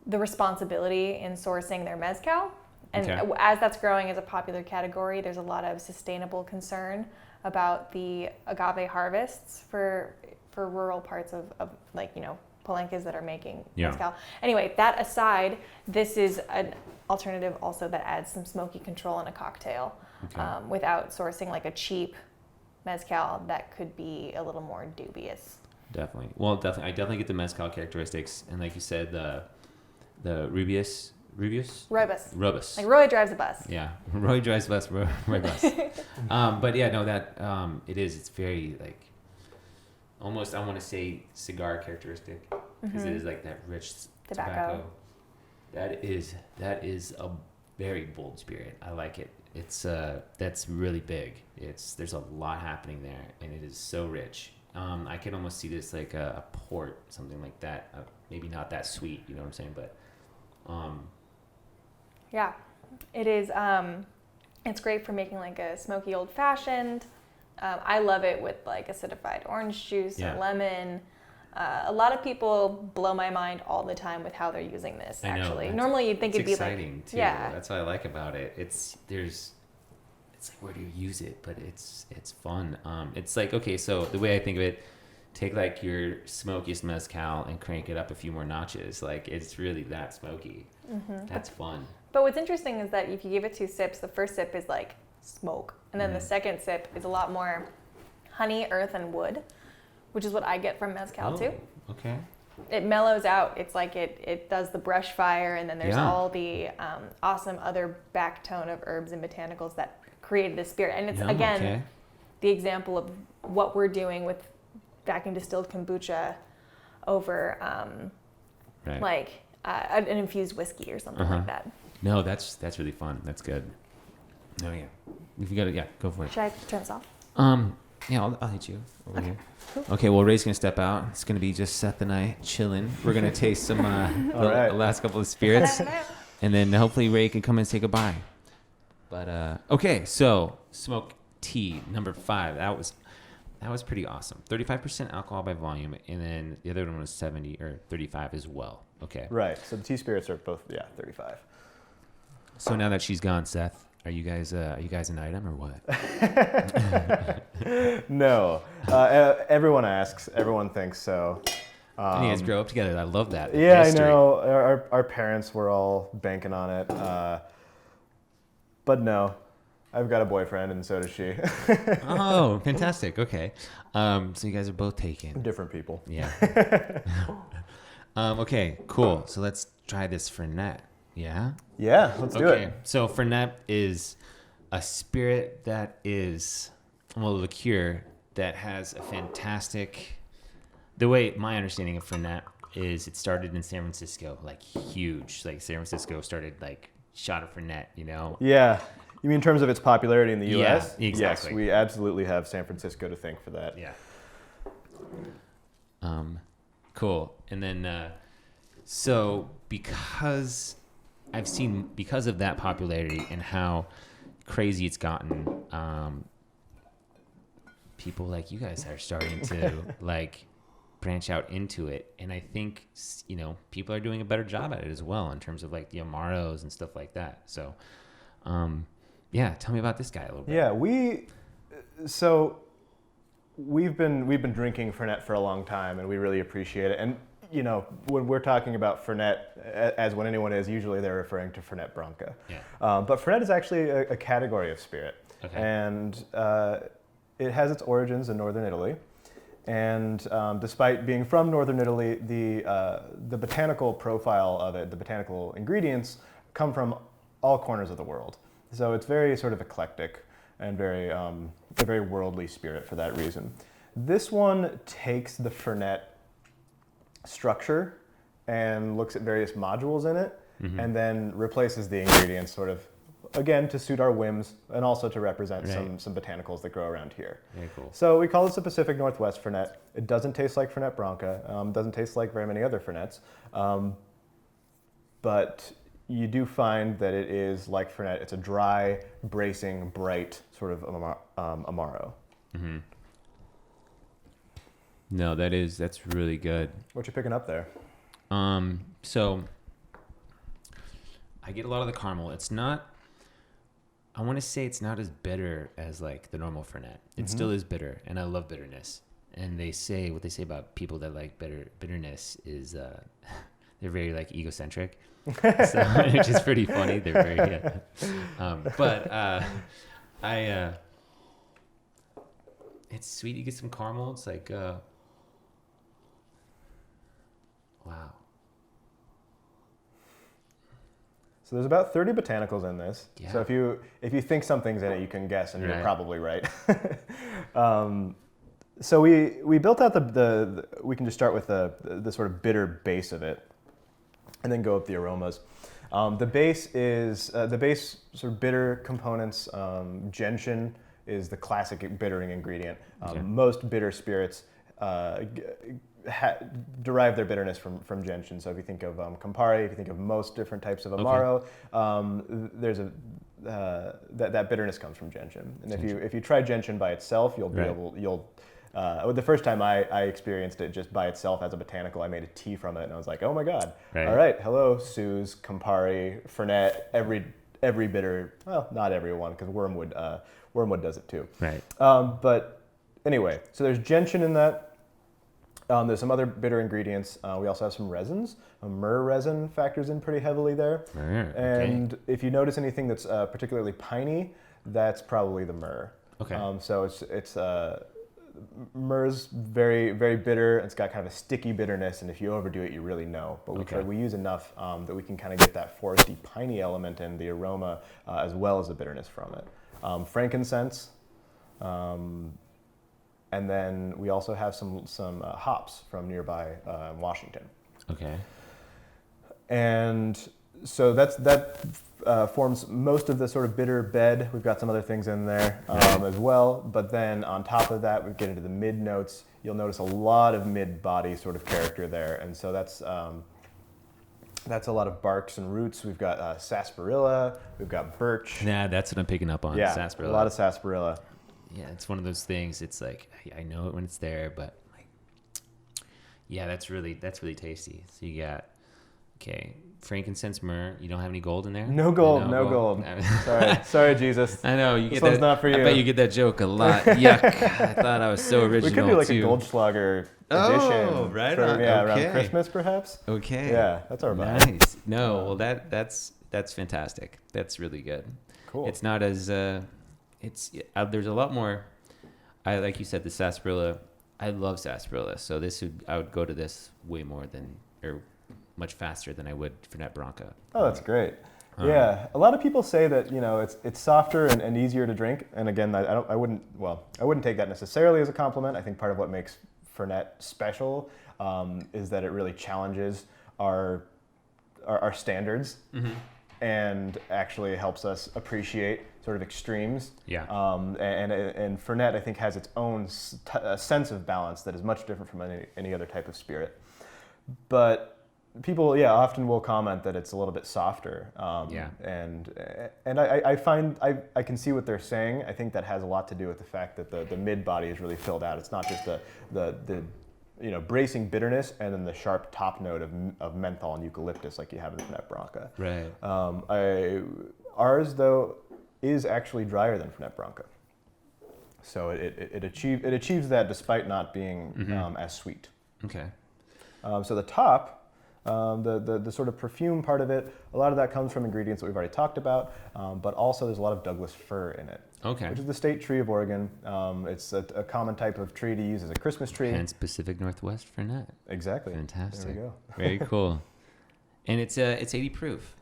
responsibility in sourcing their mezcal. And as that's growing as a popular category, there's a lot of sustainable concern about the agave harvests for for rural parts of like, you know, Palencas that are making Yeah. mezcal. Anyway, that aside, this is an alternative also that adds some smoky control in a cocktail, Okay. without sourcing like a cheap mezcal that could be a little more dubious. Definitely. Well, definitely. I definitely get the mezcal characteristics, and like you said, the Rubius. Rooibos. Like Roy drives a bus. Yeah, Roy drives bus. Roy bus. But yeah, no, that it is. It's very like almost. I want to say cigar characteristic because it is like that rich tobacco. That is a very bold spirit. I like it. It's that's really big. There's a lot happening there, and it is so rich. I can almost see this like a port, something like that. Maybe not that sweet, you know what I'm saying, but. Yeah, it is. It's great for making like a smoky old fashioned. I love it with like acidified orange juice or lemon. A lot of people blow my mind all the time with how they're using this. Actually, normally you'd think it'd be exciting like, too. Yeah, That's what I like about it. It's like where do you use it, but it's fun. It's like, okay, so the way I think of it, take like your smokiest mezcal and crank it up a few more notches. Like it's really that smoky. That's fun. But what's interesting is that if you give it 2 sips, the first sip is like smoke, and then the second sip is a lot more honey, earth, and wood, which is what I get from mezcal too. Okay. It mellows out. It's like it does the brush fire, and then there's all the awesome other back tone of herbs and botanicals that created this spirit. And it's again the example of what we're doing with vacuum distilled kombucha over like an infused whiskey or something like that. No, that's really fun. That's good. Oh yeah, if you got it, go for it. Should I turn this off? Yeah, I'll hit you over here. Okay, well, Ray's gonna step out. It's gonna be just Seth and I chilling. We're gonna taste some the last couple of spirits, and then hopefully Ray can come and say goodbye. But okay, so smoke tea number 5. That was pretty awesome. 35% alcohol by volume, and then the other one was 70 or 35 as well. Okay. Right. So the tea spirits are both 35. So now that she's gone, Seth, are you guys an item or what? No. Everyone asks. Everyone thinks so. And you guys grow up together. I love that. Yeah, history. I know. Our parents were all banking on it. But no, I've got a boyfriend, and so does she. Oh, fantastic. Okay. So you guys are both taken. Different people. Yeah. Okay, cool. So let's try this fernet. Yeah? Yeah, let's do it. So fernet is a spirit that is, well, a liqueur that has a fantastic, the way my understanding of fernet is it started in San Francisco, like huge. Like San Francisco started like shot of fernet, you know? Yeah. You mean in terms of its popularity in the U.S.? Yeah, exactly. Yes, we absolutely have San Francisco to thank for that. Yeah. Cool. And then, so because of that popularity and how crazy it's gotten, people like you guys are starting to like branch out into it. And I think, you know, people are doing a better job at it as well in terms of like the amaros and stuff like that. So, yeah, tell me about this guy a little bit. Yeah, we've been drinking fernet for a long time, and we really appreciate it. And you know, when we're talking about fernet, as when anyone is, usually they're referring to fernet branca. Yeah. But fernet is actually a category of spirit, and it has its origins in northern Italy. And despite being from northern Italy, the botanical profile of it, the botanical ingredients, come from all corners of the world. So it's very sort of eclectic and a very worldly spirit for that reason. This one takes the fernet structure and looks at various modules in it, and then replaces the ingredients sort of, again, to suit our whims and also to represent some botanicals that grow around here. Very cool. So we call this a Pacific Northwest fernet. It doesn't taste like fernet branca, doesn't taste like very many other fernets, but you do find that it is like fernet. It's a dry, bracing, bright sort of amaro. Mm-hmm. No, that's really good. What you picking up there? So I get a lot of the caramel. It's not, I want to say it's not as bitter as like the normal fernet. It still is bitter, and I love bitterness. and they say what they say about people that like bitterness is they're very like egocentric, so, which is pretty funny. They're very it's sweet. You get some caramel. It's like wow. So there's about 30 botanicals in this. Yeah. So if you think something's in it, you can guess, and you're probably right. So we built out the we can just start with the sort of bitter base of it, and then go up the aromas. The base sort of bitter components. Gentian is the classic bittering ingredient. Most bitter spirits derive their bitterness from gentian. So if you think of Campari, if you think of most different types of amaro, there's that bitterness comes from gentian. And if you try gentian by itself, you'll be able the first time I experienced it just by itself as a botanical, I made a tea from it, and I was like, oh my god! All right, hello, Suze, Campari, fernet, every bitter. Well, not everyone, because wormwood does it too. Right. But anyway, so there's gentian in that. There's some other bitter ingredients. We also have some resins. Myrrh resin factors in pretty heavily there. And if you notice anything that's particularly piney, that's probably the myrrh. Okay. So it's myrrh's very, very bitter. It's got kind of a sticky bitterness, and if you overdo it, you really know. But we use enough that we can kind of get that foresty, piney element in the aroma as well as the bitterness from it. Frankincense. And then we also have some hops from nearby Washington. Okay. And so that forms most of the sort of bitter bed. We've got some other things in there as well. But then on top of that, we get into the mid notes. You'll notice a lot of mid body sort of character there. And so that's a lot of barks and roots. We've got sarsaparilla. We've got birch. Yeah, that's what I'm picking up on. Yeah, sarsaparilla. A lot of sarsaparilla. Yeah, it's one of those things. It's like I know it when it's there, but like, yeah, that's really tasty. So you got frankincense, myrrh. You don't have any gold in there? No gold, no gold. Sorry, Jesus. I know you this get one's that. Not for you. I bet you get that joke a lot. Yuck! I thought I was so original. We could do like too. a Goldschlager edition. Oh, right for, on. Around Christmas perhaps. Okay. Yeah, that's our vibe. Nice. No, well that's fantastic. That's really good. Cool. It's not as there's a lot more. Like you said, the sarsaparilla. I love sarsaparilla, so I would go to this way more than or much faster than I would Fernet Branca. Oh, that's great. Yeah, a lot of people say that it's softer and easier to drink. And again, I wouldn't take that necessarily as a compliment. I think part of what makes Fernet special is that it really challenges our standards. Mm-hmm. And actually helps us appreciate sort of extremes. Yeah. And Fernet, I think, has its own sense of balance that is much different from any other type of spirit. But people, often will comment that it's a little bit softer. And I find I can see what they're saying. I think that has a lot to do with the fact that the mid body is really filled out. It's not just the bracing bitterness and then the sharp top note of menthol and eucalyptus like you have in the Fernet Branca. Right. Ours, though, is actually drier than Fernet Branca. So it achieves that despite not being as sweet. Okay. So the top, the sort of perfume part of it, a lot of that comes from ingredients that we've already talked about, but also there's a lot of Douglas fir in it. Okay. Which is the state tree of Oregon. It's a common type of tree to use as a Christmas tree. Hence Pacific Northwest Fernet. Exactly. Fantastic. There we go. Very cool. And it's 80 proof.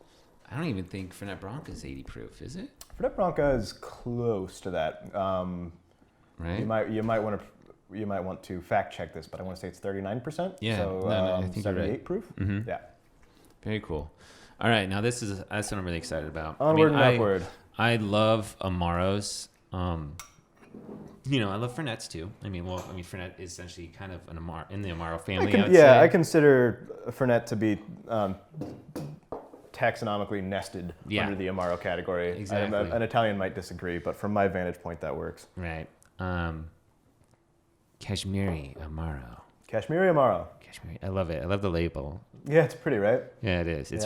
I don't even think Fernet Branca is 80 proof, is it? Fernet Branca is close to that. Right. You might want to fact check this, but I want to say it's 39%. Yeah. So I think 78 you're right. proof. Mm-hmm. Yeah. Very cool. All right, now that's what I'm really excited about. Onward and upward. I love Amaros. I love Fernets too. Fernet is essentially kind of an Amaro in the Amaro family. I consider Fernet to be taxonomically nested under the Amaro category. Exactly. An Italian might disagree, but from my vantage point, that works. Right. Kashmiri Amaro. Kashmiri Amaro. Kashmiri. I love it. I love the label. Yeah, it's pretty, right? Yeah, it is. It's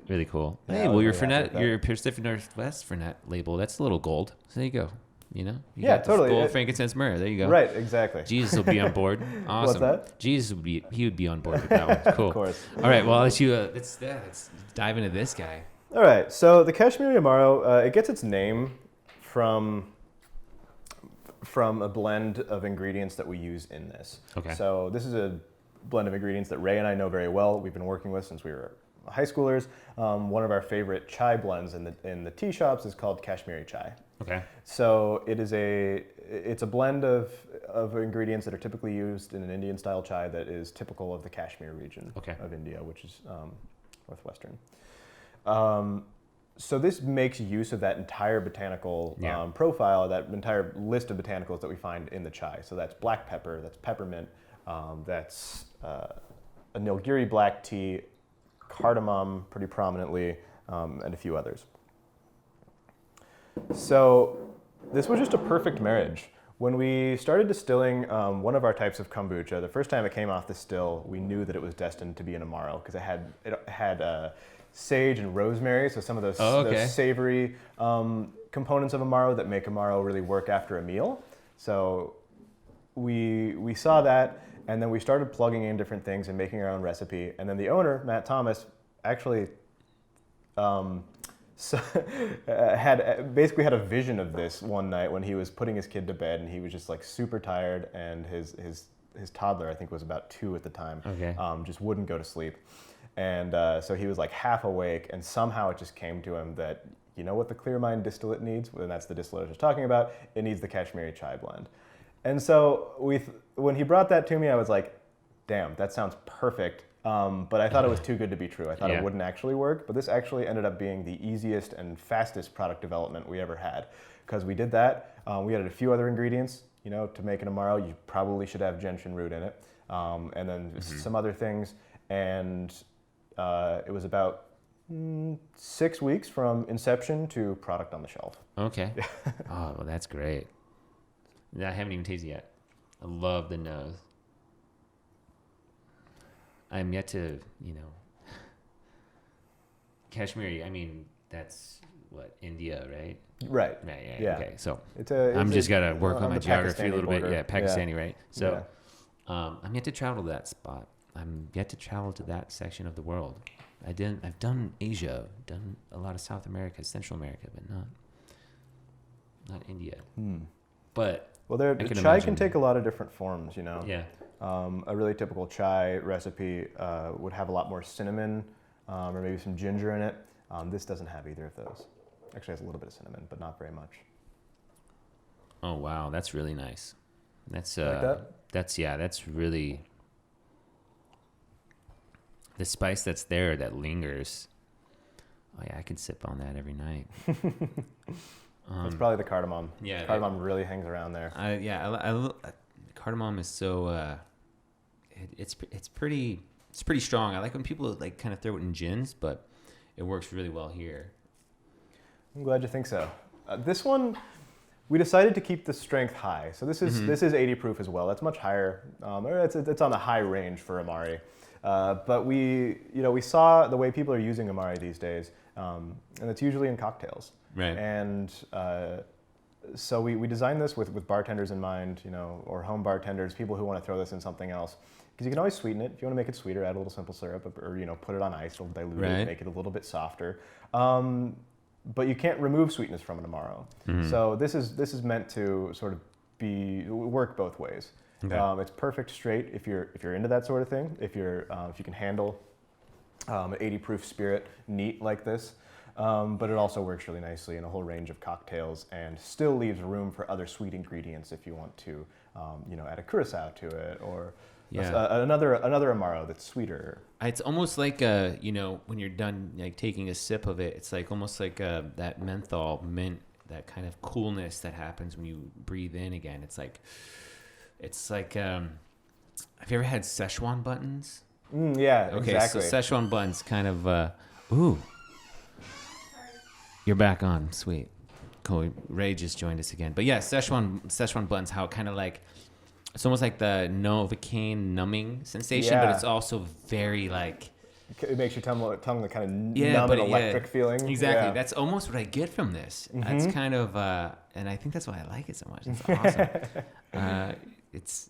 really cool. Yeah, hey, well, your Fernet, your Pacific Northwest Fernet label, that's a little gold. So there you go. You know? You Yeah, got the totally. gold, frankincense, myrrh. There you go. Right, exactly. Jesus will be on board. Awesome. What's that? Jesus would be on board with that one. Cool. Of course. All right. Well, I'll let you. Let's dive into this guy. All right. So the Kashmiri amaro, it gets its name from a blend of ingredients that we use in this. Okay. So this is a blend of ingredients that Ray and I know very well. We've been working with since we were high schoolers. One of our favorite chai blends in the tea shops is called Kashmiri chai. Okay. So it's a blend of ingredients that are typically used in an Indian style chai that is typical of the Kashmir region of India, which is northwestern. So this makes use of that entire botanical profile, that entire list of botanicals that we find in the chai. So that's black pepper, that's peppermint, that's a Nilgiri black tea, cardamom pretty prominently, and a few others. So this was just a perfect marriage. When we started distilling one of our types of kombucha, the first time it came off the still, we knew that it was destined to be an amaro because it had sage and rosemary, so some of those savory components of amaro that make amaro really work after a meal. So we saw that, and then we started plugging in different things and making our own recipe. And then the owner, Matt Thomas, actually had a vision of this one night when he was putting his kid to bed, and he was just like super tired, and his toddler, I think was about 2 at the time, just wouldn't go to sleep. And so he was like half awake, and somehow it just came to him that, you know what the Clear Mind distillate needs? And that's the distillate I was talking about. It needs the Kashmiri chai blend. And so when he brought that to me, I was like, damn, that sounds perfect. But I thought it was too good to be true. I thought it wouldn't actually work. But this actually ended up being the easiest and fastest product development we ever had. Because we did that. We added a few other ingredients. You know, to make an amaro, you probably should have gentian root in it. And then some other things. And it was about 6 weeks from inception to product on the shelf. Okay. Oh, well, that's great. I haven't even tasted yet. I love the nose. I'm yet to, Kashmiri, I mean, that's what, India, right? Right. Yeah. Okay. So I'm just got to work on my geography a little border. bit. Yeah, Pakistani, right? So I'm yet to travel to that spot. I'm yet to travel to that section of the world. I've done Asia, done a lot of South America, Central America, but not India. But the chai can take a lot of different forms, Yeah. A really typical chai recipe would have a lot more cinnamon or maybe some ginger in it. This doesn't have either of those. Actually has a little bit of cinnamon, but not very much. Oh wow, that's really nice. That's like that? That's really the spice that's there that lingers. Oh yeah, I could sip on that every night. It's probably the cardamom. Yeah, cardamom really hangs around there. Cardamom is so it's pretty strong. I like when people like kind of throw it in gins, but it works really well here. I'm glad you think so. This one, we decided to keep the strength high. So this is 80 proof as well. That's much higher. It's on the high range for Amari. But we saw the way people are using Amari these days, and it's usually in cocktails. Right. And so we designed this with bartenders in mind, or home bartenders, people who want to throw this in something else. Because you can always sweeten it. If you want to make it sweeter, add a little simple syrup, or put it on ice, it'll dilute it, make it a little bit softer. But you can't remove sweetness from an Amaro. Mm-hmm. So this is meant to sort of work both ways. Okay. It's perfect straight if you're into that sort of thing. If you can handle an 80 proof spirit neat like this. But it also works really nicely in a whole range of cocktails and still leaves room for other sweet ingredients if you want to, add a curacao to it or another Amaro that's sweeter. It's almost like when you're done like taking a sip of it, it's like almost like that menthol mint, that kind of coolness that happens when you breathe in again. It's like have you ever had Szechuan buttons? Yeah, okay, exactly. So Szechuan buns kind of You're back on. Sweet. Cool. Ray just joined us again. But yeah, Szechuan buns, how kind of like, it's almost like the Novocaine numbing sensation, but it's also very like it makes your tongue kind of numb but and electric feeling. Exactly. Yeah. That's almost what I get from this. Mm-hmm. That's kind of, and I think that's why I like it so much. It's awesome.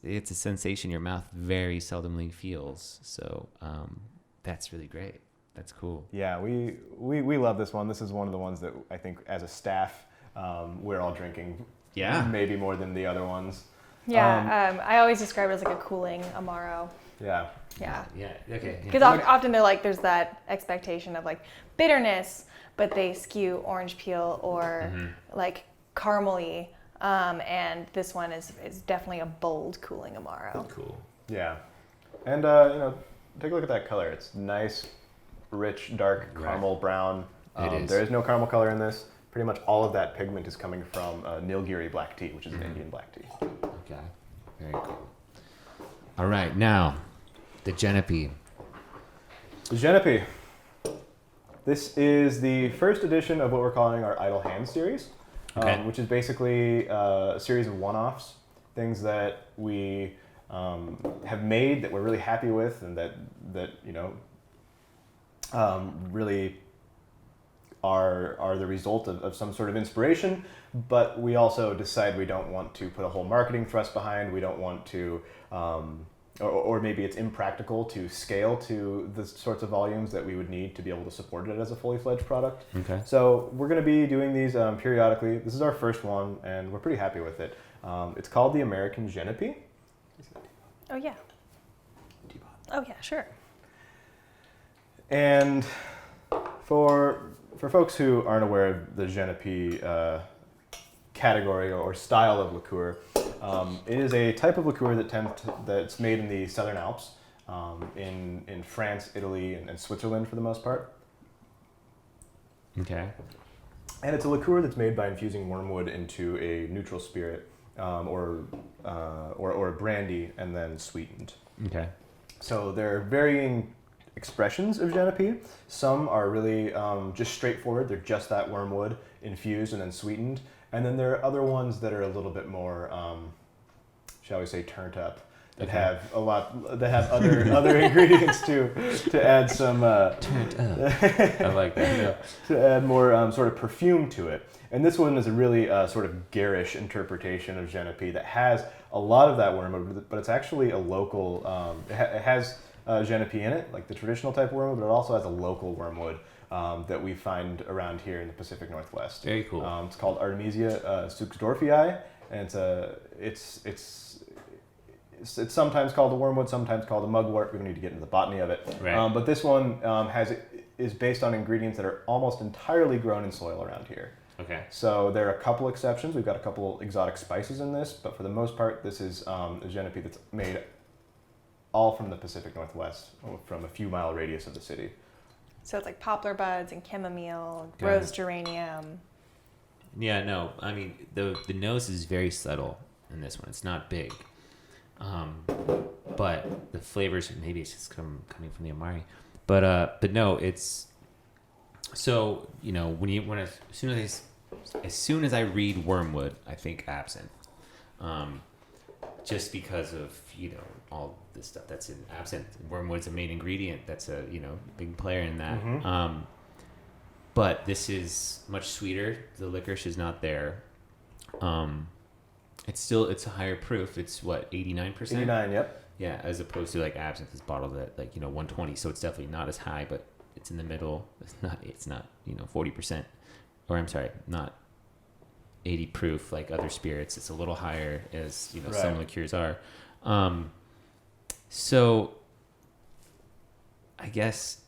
It's a sensation your mouth very seldomly feels. So that's really great. That's cool. Yeah, we love this one. This is one of the ones that I think as a staff we're all drinking. Yeah. Maybe more than the other ones. Yeah, I always describe it as like a cooling amaro. Yeah. Yeah. Yeah. Okay. Because often they're like, there's that expectation of like bitterness, but they skew orange peel or like caramely. And this one is definitely a bold cooling amaro. Cool. Yeah. And, take a look at that color. It's nice, rich, dark caramel brown. It is. There is no caramel color in this. Pretty much all of that pigment is coming from Nilgiri black tea, which is an Indian black tea. Okay. Very cool. All right. Now, the Genepi. The Genepi. This is the first edition of what we're calling our Idle Hand series, which is basically a series of one-offs, things that we have made that we're really happy with and that really are the result of some sort of inspiration, but we also decide we don't want to put a whole marketing thrust behind. We don't want to, or maybe it's impractical to scale to the sorts of volumes that we would need to be able to support it as a fully fledged product. Okay. So we're going to be doing these periodically. This is our first one, and we're pretty happy with it. It's called the American Genepi. Oh, yeah. Oh, yeah, sure. And for folks who aren't aware of the Genepi category or style of liqueur, it is a type of liqueur that's made in the Southern Alps, in France, Italy, and Switzerland for the most part. Okay. And it's a liqueur that's made by infusing wormwood into a neutral spirit or a brandy and then sweetened. Okay. So there are varying expressions of Genepi. Some are really just straightforward. They're just that wormwood infused and then sweetened. And then there are other ones that are a little bit more, shall we say, turned up. That have other ingredients to add some Turned up. I like that. Yeah. to add more sort of perfume to it. And this one is a really sort of garish interpretation of Genepi that has a lot of that wormwood, but it's actually a local. It has Genepi in it, like the traditional type of wormwood, but it also has a local wormwood that we find around here in the Pacific Northwest. Very cool. It's called Artemisia Suxdorfii, and it's sometimes called a wormwood, sometimes called a mugwort. We don't need to get into the botany of it. Right. But this one is based on ingredients that are almost entirely grown in soil around here. Okay. So there are a couple exceptions. We've got a couple exotic spices in this, but for the most part, this is a Genepi that's made all from the Pacific Northwest, from a few mile radius of the city. So it's like poplar buds and chamomile, Got rose it. geranium. Yeah, no, I mean, the nose is very subtle in this one. It's not big. But the flavors, maybe it's just coming from the Amari. But no, it's, so, as soon as I read wormwood, I think absinthe. Just because of, all the stuff that's in absinthe. Wormwood's a main ingredient. That's a, big player in that. Mm-hmm. But this is much sweeter. The licorice is not there. It's a higher proof. It's what, 89%? 89, yep. Yeah, as opposed to like absinthe is bottled at 120. So it's definitely not as high, but it's in the middle. It's not 40%, or I'm sorry, not 80 proof like other spirits. It's a little higher, as Right. some liqueurs are. So I guess,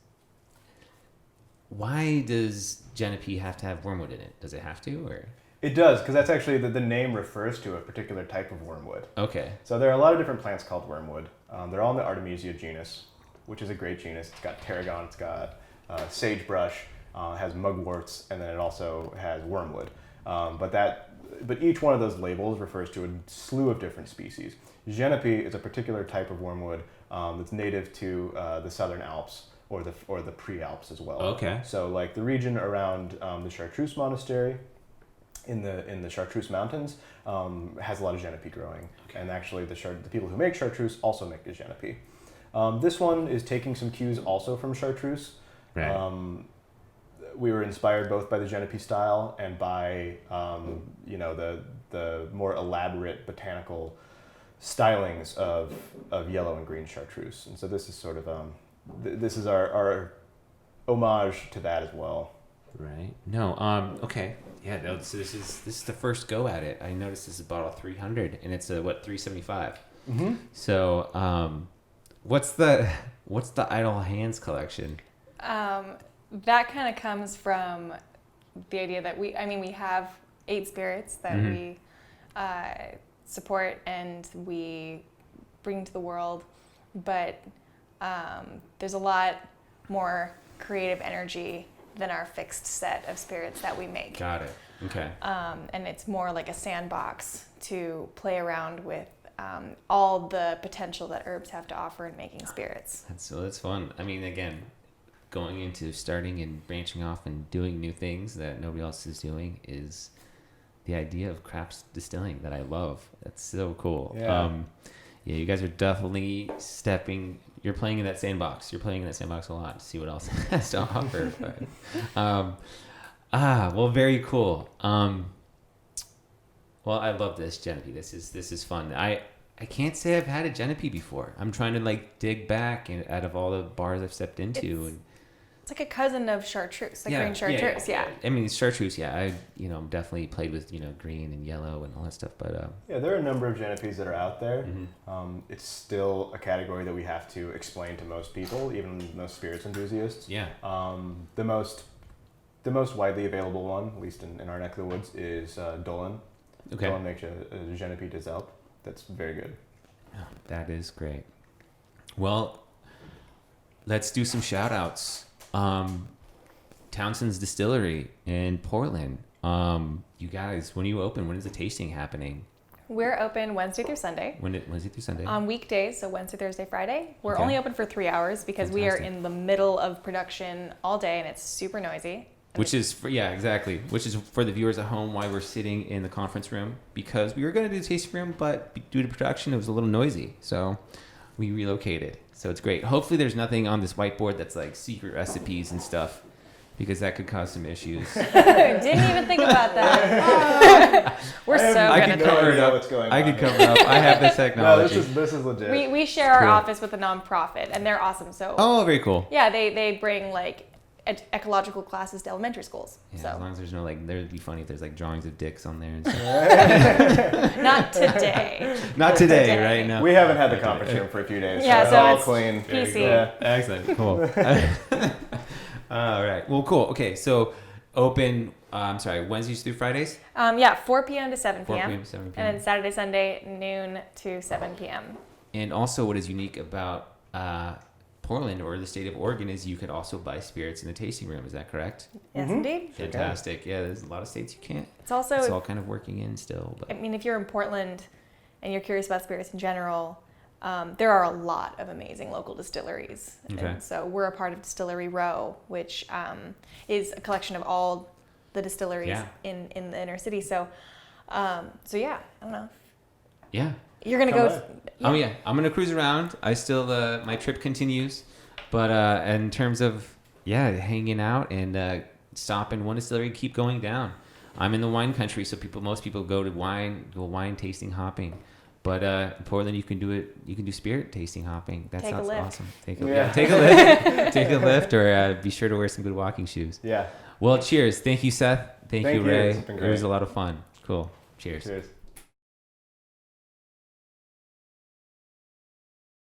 why does Genepi have to have wormwood in it? Does it have to, or? It does, because that's actually the name refers to a particular type of wormwood. Okay. So there are a lot of different plants called wormwood. They're all in the Artemisia genus, which is a great genus. It's got tarragon, it's got sagebrush, has mugworts, and then it also has wormwood. But each one of those labels refers to a slew of different species. Genepi is a particular type of wormwood that's native to the Southern Alps or the Pre-Alps as well. Okay. So like the region around the Chartreuse Monastery in the Chartreuse Mountains has a lot of Genepi growing. Okay. And actually the people who make Chartreuse also make the Genepi. This one is taking some cues also from chartreuse. Right. We were inspired both by the Genepi style and by the more elaborate botanical stylings of yellow and green chartreuse, and so this is sort of this is our homage to that as well. Right. No. Okay. Yeah. No. So this is the first go at it. I noticed this is a bottle 300, and it's a $375. Mm-hmm. So what's the Idle Hands collection? That kind of comes from the idea that we have 8 spirits that we support and we bring to the world, but there's a lot more creative energy than our fixed set of spirits that we make. Got it. Okay. And it's more like a sandbox to play around with all the potential that herbs have to offer in making spirits. That's fun. I mean, again, going into starting and branching off and doing new things that nobody else is doing is the idea of craft distilling that I love. That's so cool. Yeah. Yeah, you guys are definitely you're playing in that sandbox. You're playing in that sandbox a lot to see what else it has to offer. But, well, very cool. Well, I love this Genepi. This is fun. I can't say I've had a Genepi before. I'm trying to dig back and out of all the bars I've stepped into. It's like a cousin of chartreuse, like green chartreuse. Yeah. I mean, it's chartreuse. Yeah, I definitely played with green and yellow and all that stuff. But there are a number of Genepis that are out there. Mm-hmm. It's still a category that we have to explain to most people, even most spirits enthusiasts. Yeah. The most widely available one, at least in our neck of the woods, is Dolan. Okay. Dolan makes a Genepi Distilled. That's very good. Oh, that is great. Well, let's do some shout outs. Townshend's Distillery in Portland. You guys, when you open, when is the tasting happening? We're open Wednesday through Sunday. Wednesday through Sunday? On weekdays, so Wednesday, Thursday, Friday. We're Okay. only open for 3 hours because we are in the middle of production all day and it's super noisy. Which is for the viewers at home why we're sitting in the conference room, because we were going to do the tasting room, but due to production, it was a little noisy. So we relocated. So it's great. Hopefully there's nothing on this whiteboard that's like secret recipes and stuff, because that could cause some issues. Didn't even think about that. We're so good at that. Cover it up. What's going I on could cover it up. I have this technology. No, this is legit. We share our Cool. office with a nonprofit and they're awesome. So Oh, very cool. yeah, they bring ecological classes to elementary schools. Yeah, So as long as there's no there'd be funny if there's drawings of dicks on there and stuff. not today. Not today, right? No. We haven't had the conference room for a few days. Yeah, so so all it's clean. PC. Yeah. Excellent. Cool. All right. Well, cool. Okay. So open, Wednesdays through Fridays? 4 p.m. to 7 4 p.m. p.m. 7 p.m. And then Saturday, Sunday, noon to 7 p.m. And also what is unique about Portland or the state of Oregon is you could also buy spirits in the tasting room. Is that correct? Yes, Mhm. indeed. Fantastic. Yeah, there's a lot of states you can't. It's also, It's all kind of working in still. I But mean, if you're in Portland and you're curious about spirits in general, there are a lot of amazing local distilleries. Okay. And so we're a part of Distillery Row, which is a collection of all the distilleries Yeah. in the inner city. So yeah, I don't know. yeah. You're going to Come go. by. Oh yeah, I'm gonna cruise around. I still my trip continues, but in terms of hanging out and stop in one distillery, keep going down. I'm in the wine country, so most people go wine tasting hopping, but in Portland you can do it. You can do spirit tasting hopping. That Take a sounds lift. awesome. Take Yeah. a lift, take a lift, or be sure to wear some good walking shoes. Yeah. Well, cheers. Thank you, Seth. Thank you, Ray. It's been It was great. a lot of fun. Cool. Cheers. Cheers.